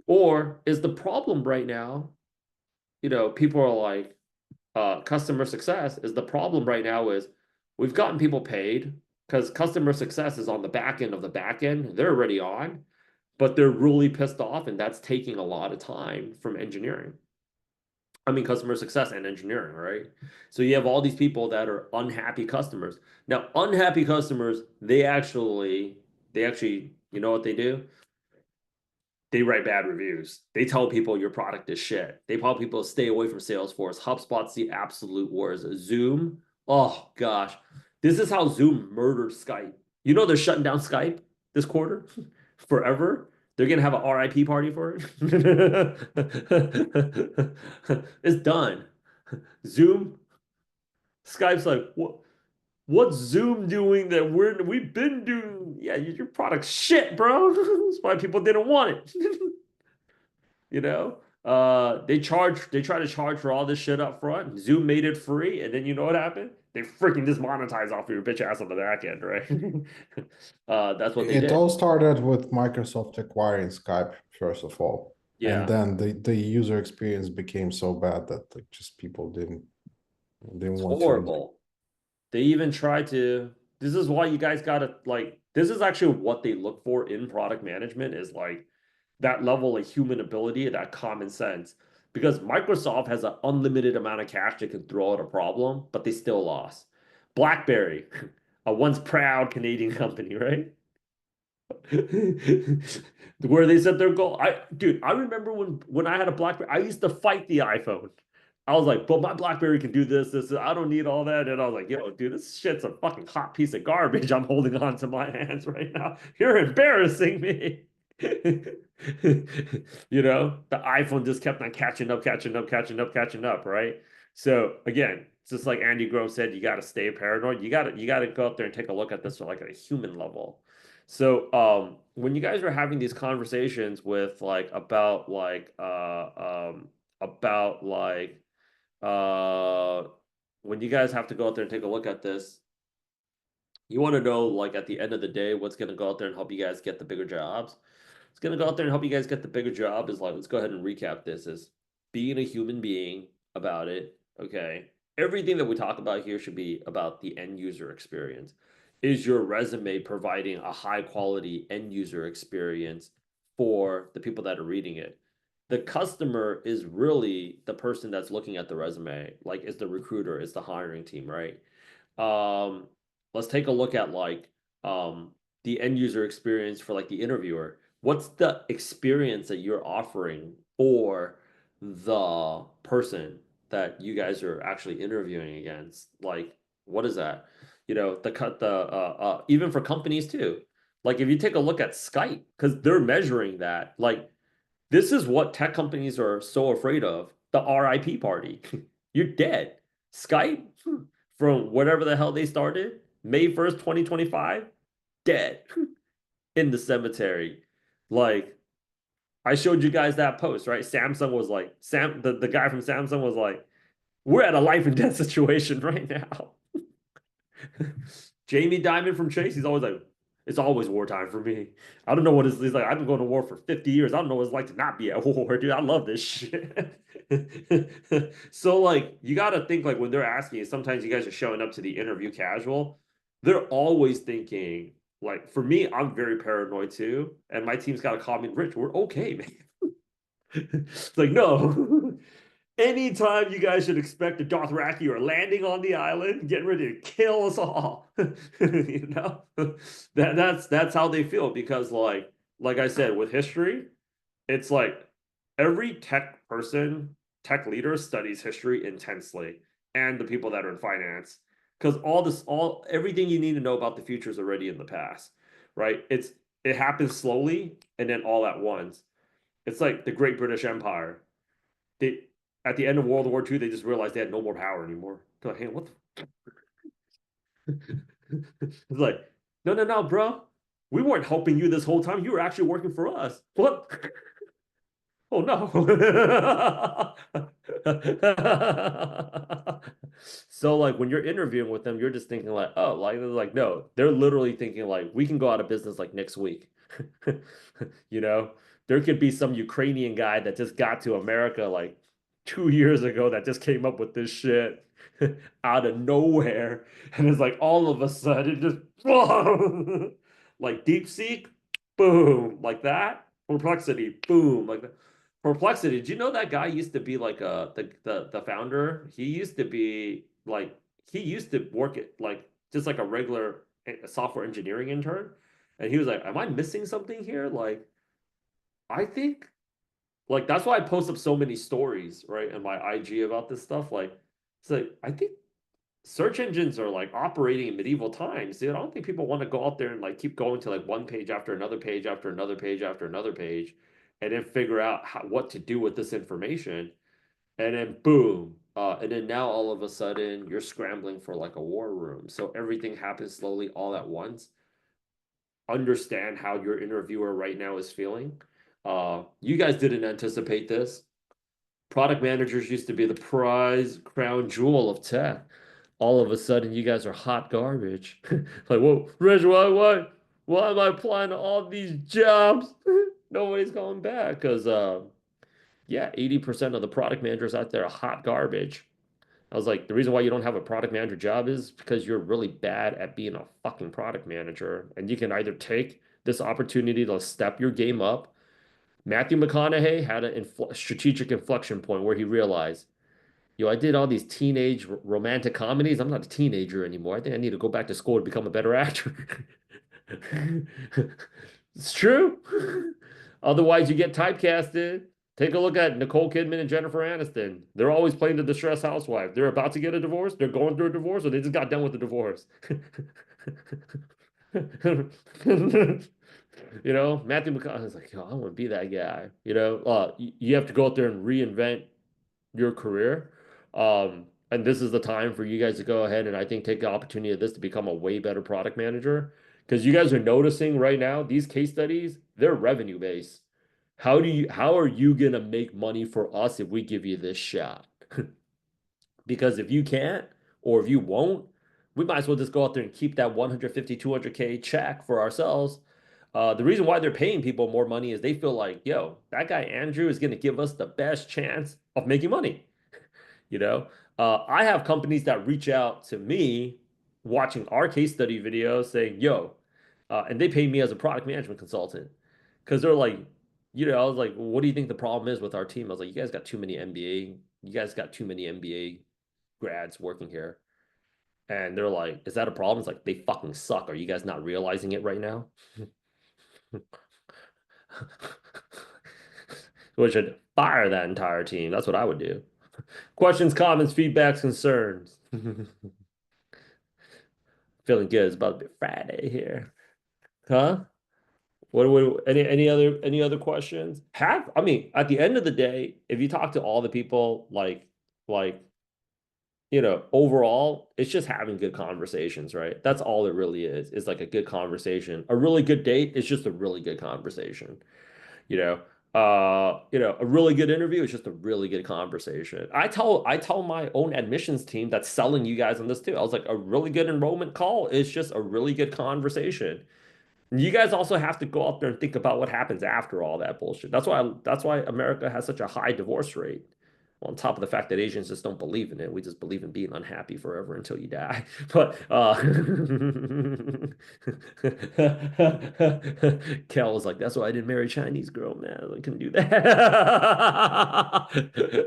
Or is the problem right now, people are like, customer success is the problem right now is we've gotten people paid because customer success is on the back end of the back end. They're already on, but they're really pissed off, and that's taking a lot of time from engineering. I mean, customer success and engineering, right? So you have all these people that are unhappy customers. Now, unhappy customers, you know what they do? They write bad reviews. They tell people your product is shit. They tell people to stay away from Salesforce. HubSpot's the absolute worst. Zoom, oh gosh. This is how Zoom murdered Skype. You know they're shutting down Skype this quarter forever. They're gonna have an RIP party for it. It's done. Zoom, Skype's like, what's Zoom doing that we've been doing? Yeah, your product's shit, bro. That's why people didn't want it. You know, they try to charge for all this shit up front. Zoom made it free, and then you know what happened? They freaking just monetize off your bitch ass on the back end, right? That's what they It did. all started with Microsoft acquiring Skype, first of all. Yeah. And then the user experience became so bad that like, just people didn't It's want to. horrible. They even try to. This is why you guys gotta like. This is actually what they look for in product management is like that level of human ability, that common sense. Because Microsoft has an unlimited amount of cash they can throw at a problem, but they still lost. BlackBerry, a once proud Canadian company, right? Where they set their goal. I remember when I had a BlackBerry, I used to fight the iPhone. I was like, but my BlackBerry can do this. I don't need all that. And I was like, yo, dude, this shit's a fucking hot piece of garbage I'm holding on to my hands right now. You're embarrassing me. The iPhone just kept on catching up, right? So again, it's just like Andy Grove said, you got to stay paranoid. You got to go out there and take a look at this from like a human level. So when you guys are having these conversations with like about when you guys have to go out there and take a look at this, you want to know like at the end of the day what's going to go out there and help you guys get the bigger jobs. It's going to go out there and help you guys get the bigger job is like, let's go ahead and recap this, is being a human being about it. Okay, everything that we talk about here should be about the end user experience. Is your resume providing a high quality end user experience for the people that are reading it? The customer is really the person that's looking at the resume, like is the recruiter, is the hiring team, right? um let's take a look at like the end user experience for like the interviewer. What's the experience that you're offering for the person that you guys are actually interviewing against? Like, what is that? Even for companies too. Like if you take a look at Skype, because they're measuring that, like this is what tech companies are so afraid of, the RIP party. You're dead. Skype, from whatever the hell they started, May 1st, 2025, dead in the cemetery. Like, I showed you guys that post, right? Samsung was like, the guy from Samsung was like, we're at a life and death situation right now. Jamie Dimon from Chase, he's always like, it's always wartime for me. I don't know what it's like. I've been going to war for 50 years. I don't know what it's like to not be at war, dude. I love this shit. So, like, you got to think, like, when they're asking, sometimes you guys are showing up to the interview casual. They're always thinking, like, for me, I'm very paranoid too. And my team's got to call me, Rich, we're okay, man. It's like, no. Anytime you guys should expect a Dothraki or landing on the island, getting ready to kill us all. That's how they feel because like I said, with history, it's like every tech leader studies history intensely, and the people that are in finance. Because everything you need to know about the future is already in the past, right? It happens slowly and then all at once. It's like the Great British Empire. They At the end of World War II, they just realized they had no more power anymore. They're like, hey, what the it's like, no, bro. We weren't helping you this whole time. You were actually working for us. What? Oh no. So like when you're interviewing with them, you're just thinking like, oh, like no, they're literally thinking like we can go out of business like next week. You know? there could be some Ukrainian guy that just got to America like 2 years ago that just came up with this shit out of nowhere. And it's like all of a sudden just like DeepSeek, boom, like that. Perplexity, boom, like that. Perplexity. Did you know that guy used to be like the founder? He used to be like he used to work at like just like a regular software engineering intern. And he was like, "Am I missing something here?" Like, I think like that's why I post up so many stories, right, in my IG about this stuff. Like, it's like I think search engines are like operating in medieval times. Dude, I don't think people want to go out there and like keep going to like one page after another page after another page after another page, and then figure out what to do with this information. And then boom, and then now all of a sudden you're scrambling for like a war room. So everything happens slowly all at once. Understand how your interviewer right now is feeling. You guys didn't anticipate this. Product managers used to be the prize crown jewel of tech. All of a sudden, you guys are hot garbage. Like, whoa, Reg, why am I applying to all these jobs? Nobody's going back because, yeah, 80% of the product managers out there are hot garbage. I was like, the reason why you don't have a product manager job is because you're really bad at being a fucking product manager. And you can either take this opportunity to step your game up. Matthew McConaughey had a strategic inflection point where he realized, yo, I did all these teenage romantic comedies. I'm not a teenager anymore. I think I need to go back to school to become a better actor. It's true. Otherwise, you get typecasted. Take a look at Nicole Kidman and Jennifer Aniston. They're always playing the distressed housewife. They're about to get a divorce. They're going through a divorce, or they just got done with the divorce. Matthew McConaughey's like, yo, I want to be that guy. You have to go out there and reinvent your career. And this is the time for you guys to go ahead and I think take the opportunity of this to become a way better product manager. Because you guys are noticing right now, these case studies, they're revenue based. How are you gonna make money for us if we give you this shot? Because if you can't, or if you won't, we might as well just go out there and keep that 150, 200K check for ourselves. The reason why they're paying people more money is they feel like, yo, that guy Andrew is going to give us the best chance of making money. I have companies that reach out to me watching our case study videos saying, yo, and they pay me as a product management consultant because they're like, I was like, what do you think the problem is with our team? I was like, you guys got too many MBA grads working here. And they're like, is that a problem? It's like, they fucking suck. Are you guys not realizing it right now? We should fire that entire team. That's what I would do. Questions, comments, feedbacks, concerns. Feeling good. It's about to be Friday here. Huh? Any other questions? I mean, at the end of the day, if you talk to all the people, overall, it's just having good conversations, right? That's all it really is. It's like a good conversation. A really good date is just a really good conversation. You know, a really good interview is just a really good conversation. I tell my own admissions team that's selling you guys on this too. I was like, a really good enrollment call is just a really good conversation. You guys also have to go out there and think about what happens after all that bullshit. That's why America has such a high divorce rate. On top of the fact that Asians just don't believe in it. We just believe in being unhappy forever until you die. But Kel was like, that's why I didn't marry a Chinese girl, man. I couldn't do that.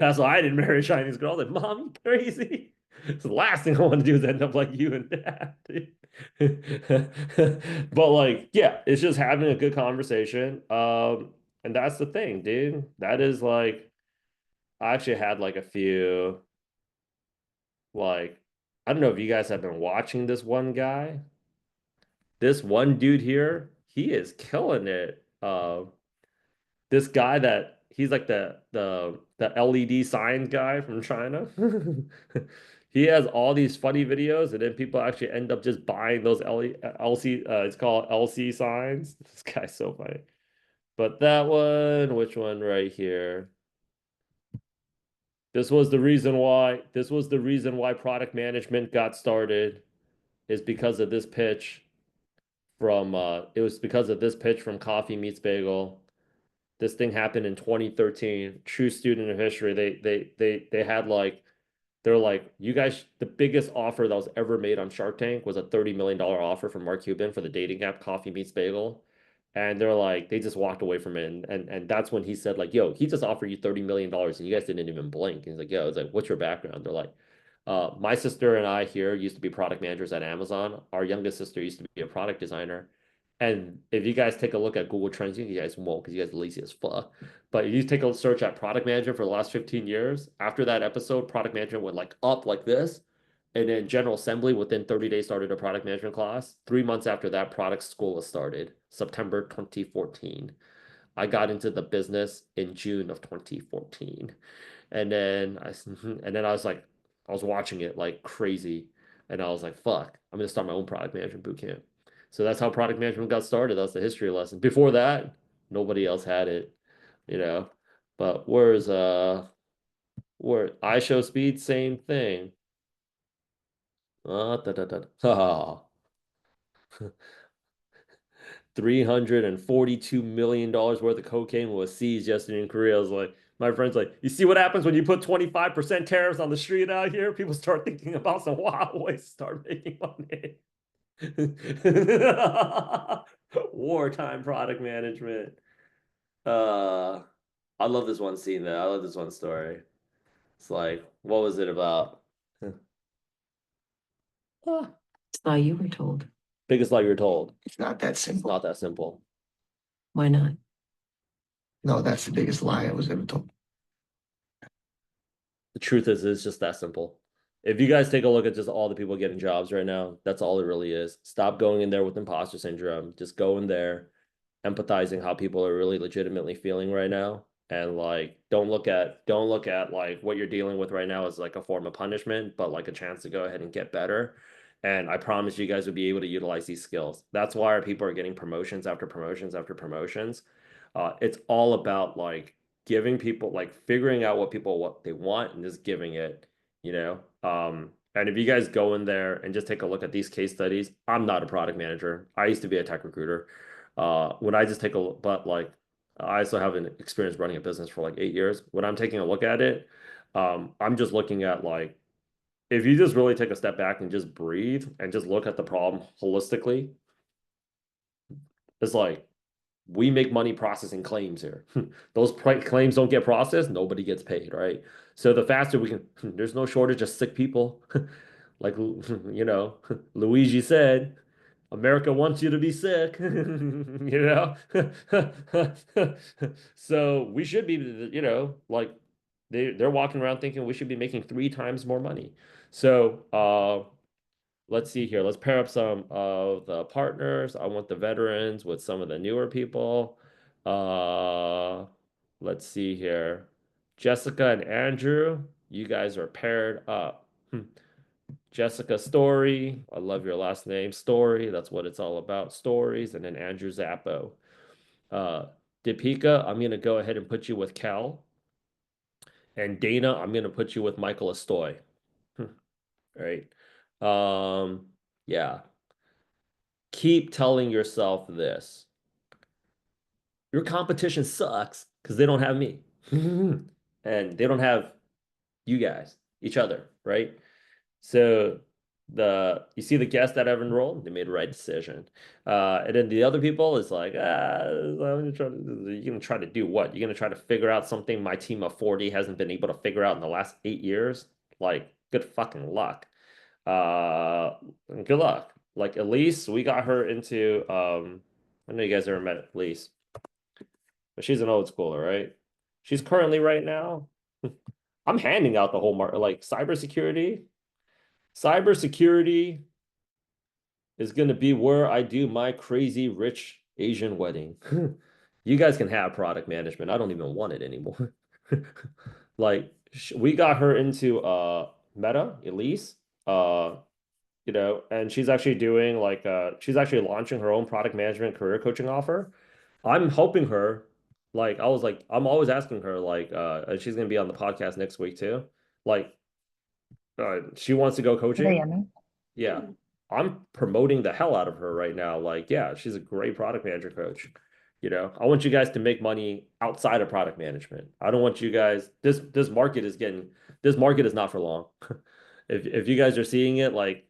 That's why I didn't marry a Chinese girl. I was like, Mom, you crazy? So the last thing I want to do is end up like you and Dad. But like, yeah, it's just having a good conversation. And that's the thing, dude. That is like, I actually had like a few, like, I don't know if you guys have been watching this one guy. This one dude here, he is killing it. This guy that he's like the LED sign guy from China. He has all these funny videos, and then people actually end up just buying those LC, it's called LC signs. This guy's so funny. But that one, which one right here? This was the reason why product management got started, is because of this pitch from it was because of this pitch from Coffee Meets Bagel. This thing happened in 2013. True student of history. They had like they're like, you guys, the biggest offer that was ever made on Shark Tank was a $30 million offer from Mark Cuban for the dating app Coffee Meets Bagel. And they're like, they just walked away from it. And that's when he said, like, yo, he just offered you $30 million and you guys didn't even blink. And he's like, yo, it's like, what's your background? They're like, my sister and I here used to be product managers at Amazon. Our youngest sister used to be a product designer. And if you guys take a look at Google Trends, you guys won't because you guys are lazy as fuck. But if you take a search at product management for the last 15 years, after that episode, product management went like up like this. And then General Assembly within 30 days started a product management class. 3 months after that, product school was started, September 2014. I got into the business in June of 2014. And then I was like, I was watching it like crazy. And I was like, fuck, I'm gonna start my own product management bootcamp. So that's how product management got started. That's the history lesson. Before that, nobody else had it, you know. But where I show speed, same thing. Da, da, da. Ha. $342 million worth of cocaine was seized yesterday in Korea. I was like, my friend's like, you see what happens when you put 25% tariffs on the street out here? People start thinking about some wild ways to start making money. Wartime product management. I love this one scene though. I love this one story. It's like, what was it about? Ah, It's lie you were told. biggest lie you're told. It's not that It's simple. not that simple. Why not? No, that's the biggest lie I was ever told. The truth is, it's just that simple. If you guys take a look at just all the people getting jobs right now, that's all it really is. Stop going in there with imposter syndrome. Just go in there, empathizing how people are really legitimately feeling right now. And like, don't look at like what you're dealing with right now as like a form of punishment, but like a chance to go ahead and get better. And I promise you guys will be able to utilize these skills. That's why our people are getting promotions after promotions after promotions. It's all about like giving people like figuring out what they want and just giving it, you know. And if you guys go in there and just take a look at these case studies, I'm not a product manager. I used to be a tech recruiter. When I just take a look, but like I also have an experience running a business for like 8 years. When I'm taking a look at it, I'm just looking at like if you just really take a step back and just breathe and just look at the problem holistically, it's like we make money processing claims here. Those claims don't get processed, nobody gets paid, right? So the faster we can, there's no shortage of sick people. Like, you know, Luigi said, America wants you to be sick, you know? So we should be, you know, like they're walking around thinking we should be making 3 times more money. So let's see here. Let's pair up some of the partners. I want the veterans with some of the newer people. Let's see here. Jessica and Andrew, you guys are paired up. Jessica Story, I love your last name, Story. That's what it's all about, stories. And then Andrew Zappo. Deepika, I'm gonna go ahead and put you with Cal. And Dana, I'm gonna put you with Michael Estoy. Right. Yeah. Keep telling yourself this. Your competition sucks because they don't have me. And they don't have you guys, each other, right? So you see the guests that have enrolled, they made the right decision. And then the other people is like, you're gonna try to do what? You're gonna try to figure out something my team of 40 hasn't been able to figure out in the last 8 years? Like, good fucking luck. Good luck. Like Elise, we got her into I know you guys ever met Elise, but she's an old schooler, right? She's currently right now. I'm handing out the whole market, like cybersecurity. Cybersecurity is gonna be where I do my crazy rich Asian wedding. You guys can have product management. I don't even want it anymore. Like we got her into Meta, Elise. You know, and she's actually doing like she's actually launching her own product management career coaching offer. I'm helping her. Like I was like, I'm always asking her, like, and she's gonna be on the podcast next week too. Like, she wants to go coaching. Yeah. I'm promoting the hell out of her right now. Like, yeah, she's a great product manager coach. You know, I want you guys to make money outside of product management. I don't want you guys, this market is getting, this market is not for long. If you guys are seeing it, like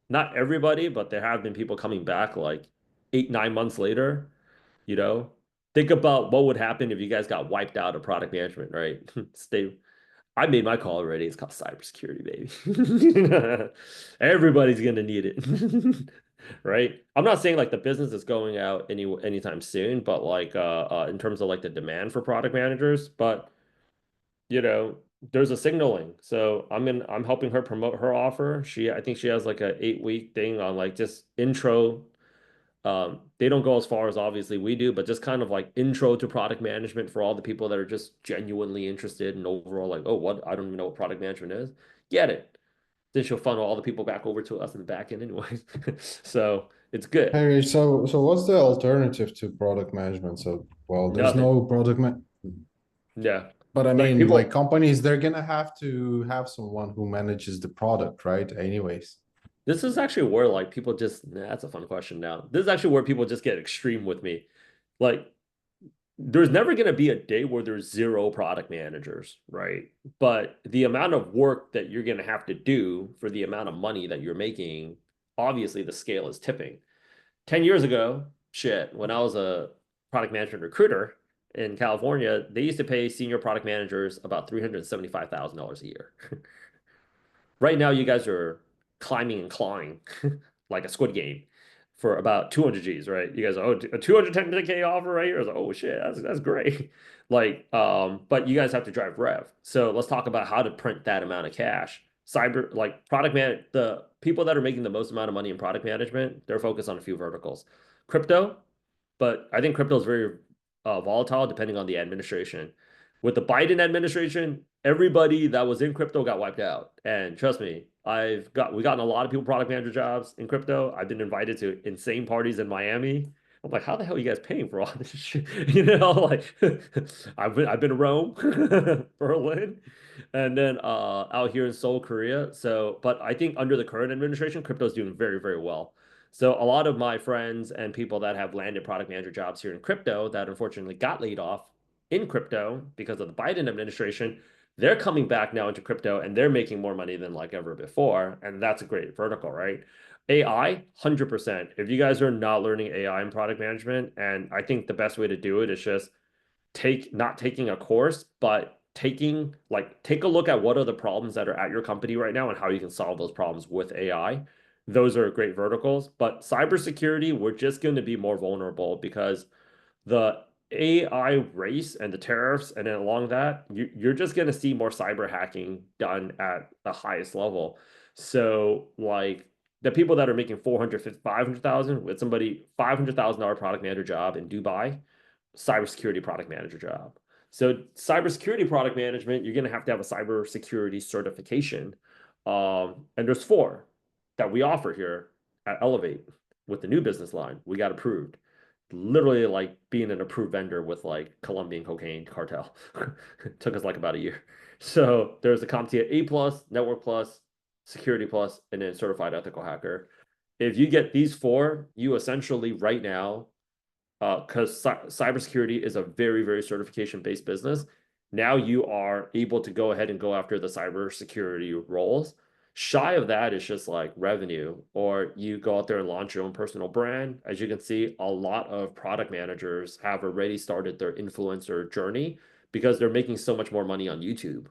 not everybody, but there have been people coming back like 8, 9 months later, you know. Think about what would happen if you guys got wiped out of product management, right? Stay I made my call already. It's called cybersecurity, baby. Everybody's gonna need it. Right? I'm not saying like the business is going out anytime soon, but like in terms of like the demand for product managers, but you know, there's a signaling. So I'm helping her promote her offer. I think she has like a 8 week thing on like just intro. They don't go as far as obviously we do, but just kind of like intro to product management for all the people that are just genuinely interested and overall like, oh, what? I don't even know what product management is. Get it. Then she'll funnel all the people back over to us in the back end anyways. So it's good. Hey, so what's the alternative to product management? So, well, there's Nothing. no product man, Yeah. but I Like mean, like people, companies, they're gonna have to have someone who manages the product, right? Anyways. this is actually where like people just, that's a fun question now. This is actually where people just get extreme with me. Like there's never going to be a day where there's zero product managers, right? But the amount of work that you're going to have to do for the amount of money that you're making, obviously the scale is tipping. 10 years ago, shit, when I was a product management recruiter in California, they used to pay senior product managers about $375,000 a year. Right now, you guys are climbing and clawing like a Squid Game for about 200 G's, right? You guys are, oh, a 210K offer right here. I was like, oh shit, that's great. Like, but you guys have to drive rev. So let's talk about how to print that amount of cash. Like the people that are making the most amount of money in product management, they're focused on a few verticals. Crypto, but I think crypto is very volatile depending on the administration. With the Biden administration, everybody that was in crypto got wiped out. And trust me, we gotten a lot of people product manager jobs in crypto. I've been invited to insane parties in Miami. I'm like, how the hell are you guys paying for all this shit? You know, like I've been to Rome, Berlin, and then out here in Seoul, Korea. So, but I think under the current administration, crypto is doing very, very well. So a lot of my friends and people that have landed product manager jobs here in crypto that unfortunately got laid off in crypto because of the Biden administration, they're coming back now into crypto and they're making more money than like ever before. And that's a great vertical, right? AI, 100%. If you guys are not learning AI in product management, and I think the best way to do it is just not taking a course, but take a look at what are the problems that are at your company right now and how you can solve those problems with AI. Those are great verticals, but cybersecurity, we're just going to be more vulnerable because the AI race and the tariffs, and then along that, you're just going to see more cyber hacking done at the highest level. So, like the people that are making 450, 500,000 with somebody $500,000 product manager job in Dubai, cybersecurity product manager job. So cybersecurity product management, you're going to have a cybersecurity certification. And there's 4 that we offer here at Elevate with the new business line. We got approved. Literally like being an approved vendor with like Colombian cocaine cartel. Took us like about a year. So there's the CompTIA A plus, Network plus, Security plus, and then Certified Ethical Hacker. If you get these 4, you essentially right now because cybersecurity is a very, very certification-based business. Now you are able to go ahead and go after the cybersecurity roles. Shy of that is just like revenue, or you go out there and launch your own personal brand. As you can see, a lot of product managers have already started their influencer journey because they're making so much more money on YouTube.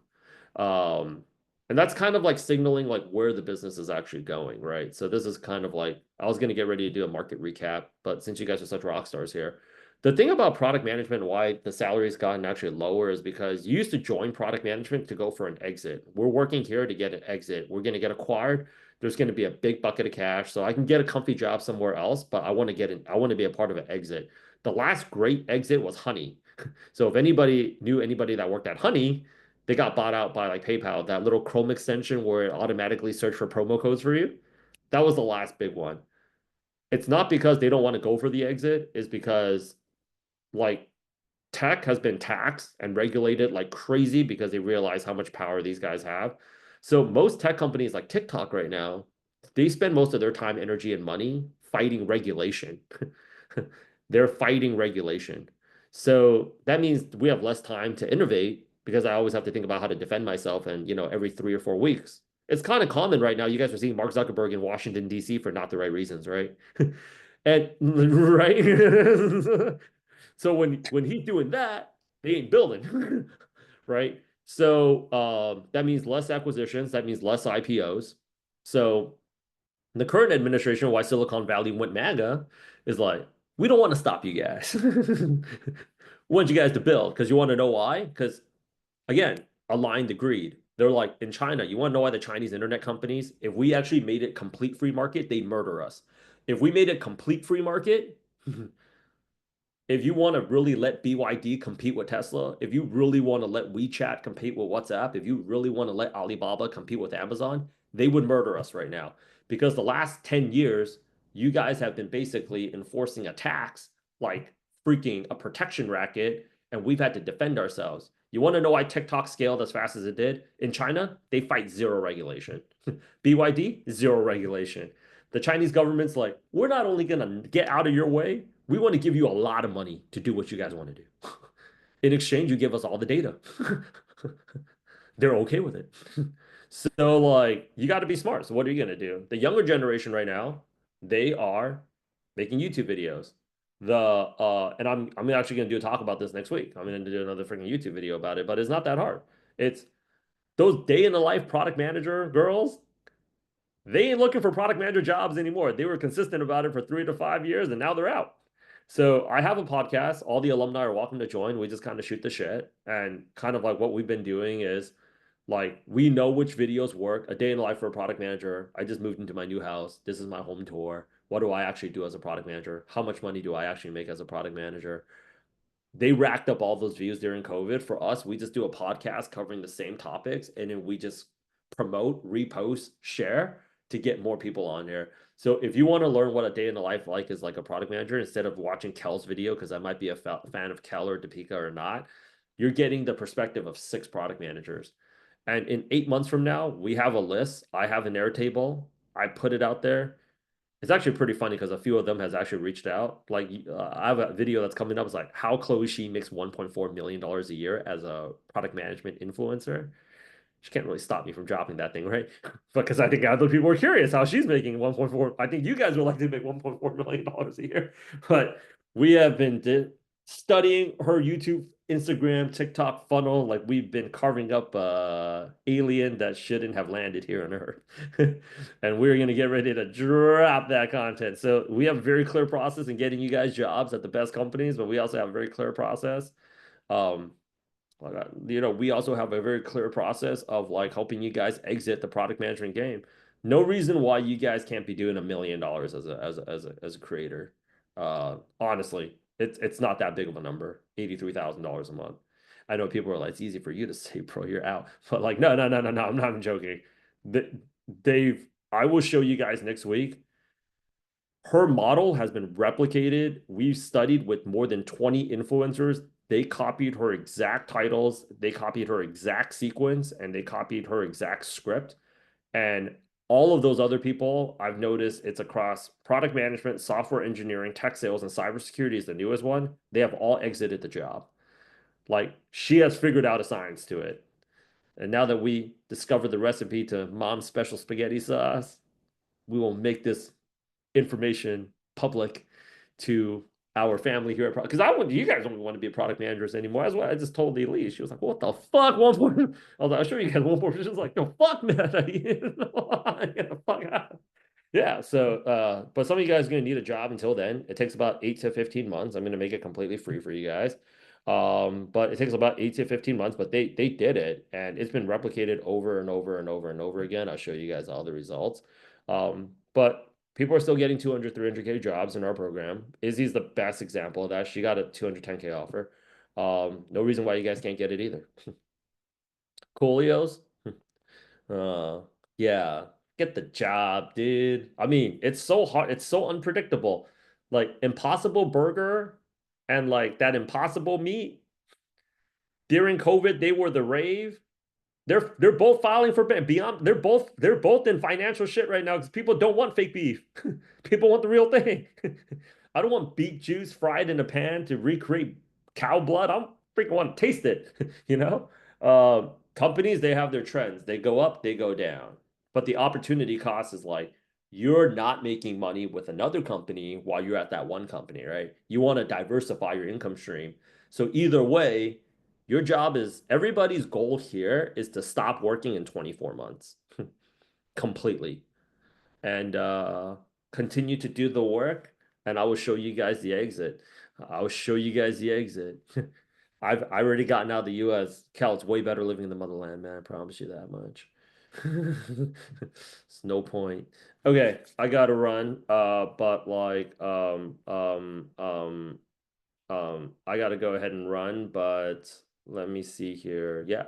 Um, and that's kind of like signaling like where the business is actually going, right? So this is kind of like I was going to get ready to do a market recap, but since you guys are such rock stars here, the thing about product management, why the salary's gotten actually lower is because you used to join product management to go for an exit. We're working here to get an exit. We're going to get acquired. There's going to be a big bucket of cash, so I can get a comfy job somewhere else, but I want to I want to be a part of an exit. The last great exit was Honey. So if anybody knew anybody that worked at Honey, they got bought out by like PayPal, that little Chrome extension where it automatically searched for promo codes for you. That was the last big one. It's not because they don't want to go for the exit, it's because like tech has been taxed and regulated like crazy because they realize how much power these guys have. So most tech companies like TikTok right now, they spend most of their time, energy, and money fighting regulation. they're fighting regulation. So that means we have less time to innovate because I always have to think about how to defend myself. And, you know, every 3 or 4 weeks, it's kind of common right now. You guys are seeing Mark Zuckerberg in Washington, D.C. for not the right reasons, right? And right. So when he's doing that, they ain't building, right? So that means less acquisitions, that means less IPOs. So the current administration, why Silicon Valley went MAGA, is like, we don't want to stop you guys. We want you guys to build because you want to know why? Because again, aligned to greed. They're like in China, you want to know why the Chinese internet companies, if we actually made it complete free market, they'd murder us. If we made it complete free market, if you want to really let BYD compete with Tesla, if you really want to let WeChat compete with WhatsApp, if you really want to let Alibaba compete with Amazon, they would murder us right now. Because the last 10 years, you guys have been basically enforcing a tax like freaking a protection racket, and we've had to defend ourselves. You want to know why TikTok scaled as fast as it did? In China, they fight zero regulation. BYD, zero regulation. The Chinese government's like, we're not only going to get out of your way, we want to give you a lot of money to do what you guys want to do. In exchange, you give us all the data. They're okay with it. So, like, you got to be smart. So, what are you going to do? The younger generation right now, they are making YouTube videos. And I'm actually going to do a talk about this next week. I'm going to do another freaking YouTube video about it, but it's not that hard. It's those day in the life product manager girls, they ain't looking for product manager jobs anymore. They were consistent about it for 3 to 5 years, and now they're out. So I have a podcast. All the alumni are welcome to join. We just kind of shoot the shit. And kind of like what we've been doing is like we know which videos work. A day in the life for a product manager. I just moved into my new house. This is my home tour. What do I actually do as a product manager? How much money do I actually make as a product manager? They racked up all those views during COVID. For us, we just do a podcast covering the same topics, and then we just promote, repost, share to get more people on there. So if you want to learn what a day in the life like is like a product manager, instead of watching Kel's video, because I might be a fan of Kel or Topeka or not, you're getting the perspective of 6 product managers. And in 8 months from now, we have a list. I have an Airtable. I put it out there. It's actually pretty funny because a few of them has actually reached out. Like I have a video that's coming up. It's like how Chloe Sheen makes $1.4 million a year as a product management influencer. She can't really stop me from dropping that thing, right? Because I think other people are curious how she's making 1.4. I think you guys would like to make $1.4 million a year. But we have been studying her YouTube, Instagram, TikTok funnel. Like we've been carving up alien that shouldn't have landed here on Earth. And we're going to get ready to drop that content. So we have a very clear process in getting you guys jobs at the best companies, but we also have a very clear process. You know, we also have a very clear process of like helping you guys exit the product management game. No reason why you guys can't be doing $1 million as a creator. Honestly, it's not that big of a number, $83,000 a month. I know people are like, it's easy for you to say, bro, you're out. But like, no, I'm not even joking. Dave, I will show you guys next week. Her model has been replicated. We've studied with more than 20 influencers. They copied her exact titles, they copied her exact sequence, and they copied her exact script. And all of those other people, I've noticed it's across product management, software engineering, tech sales, and cybersecurity is the newest one. They have all exited the job. Like she has figured out a science to it. And now that we discovered the recipe to mom's special spaghetti sauce, we will make this information public to our family here at because I want you guys don't want to be product managers anymore. That's what I just told the elite. She was like, "What the fuck? One more." I was like, "I'll show you guys one more." She was like, "No, fuck, man. Get the fuck out." Yeah. So, but some of you guys are gonna need a job until then. It takes about 8 to 15 months. I'm gonna make it completely free for you guys. But it takes about 8 to 15 months. But they did it, and it's been replicated over and over and over and over again. I'll show you guys all the results. But people are still getting 200, 300K jobs in our program. Izzy's the best example of that. She got a 210K offer. No reason why you guys can't get it either. Coolios, yeah, get the job, dude. I mean, it's so hard. It's so unpredictable. Like Impossible Burger and like that Impossible Meat during COVID, they were the rave. They're both filing for beyond. They're both in financial shit right now because people don't want fake beef. People want the real thing. I don't want beet juice fried in a pan to recreate cow blood. I don't freaking want to taste it, you know? Companies, they have their trends. They go up, they go down. But the opportunity cost is like you're not making money with another company while you're at that one company, right? You want to diversify your income stream. So either way, your job is everybody's goal here is to stop working in 24 months completely and continue to do the work. And I will show you guys the exit. I will show you guys the exit. I've already gotten out of the US. Cal, it's way better living in the motherland, man. I promise you that much. It's no point. Okay, I gotta run. But like I gotta go ahead and run, but let me see here. Yeah.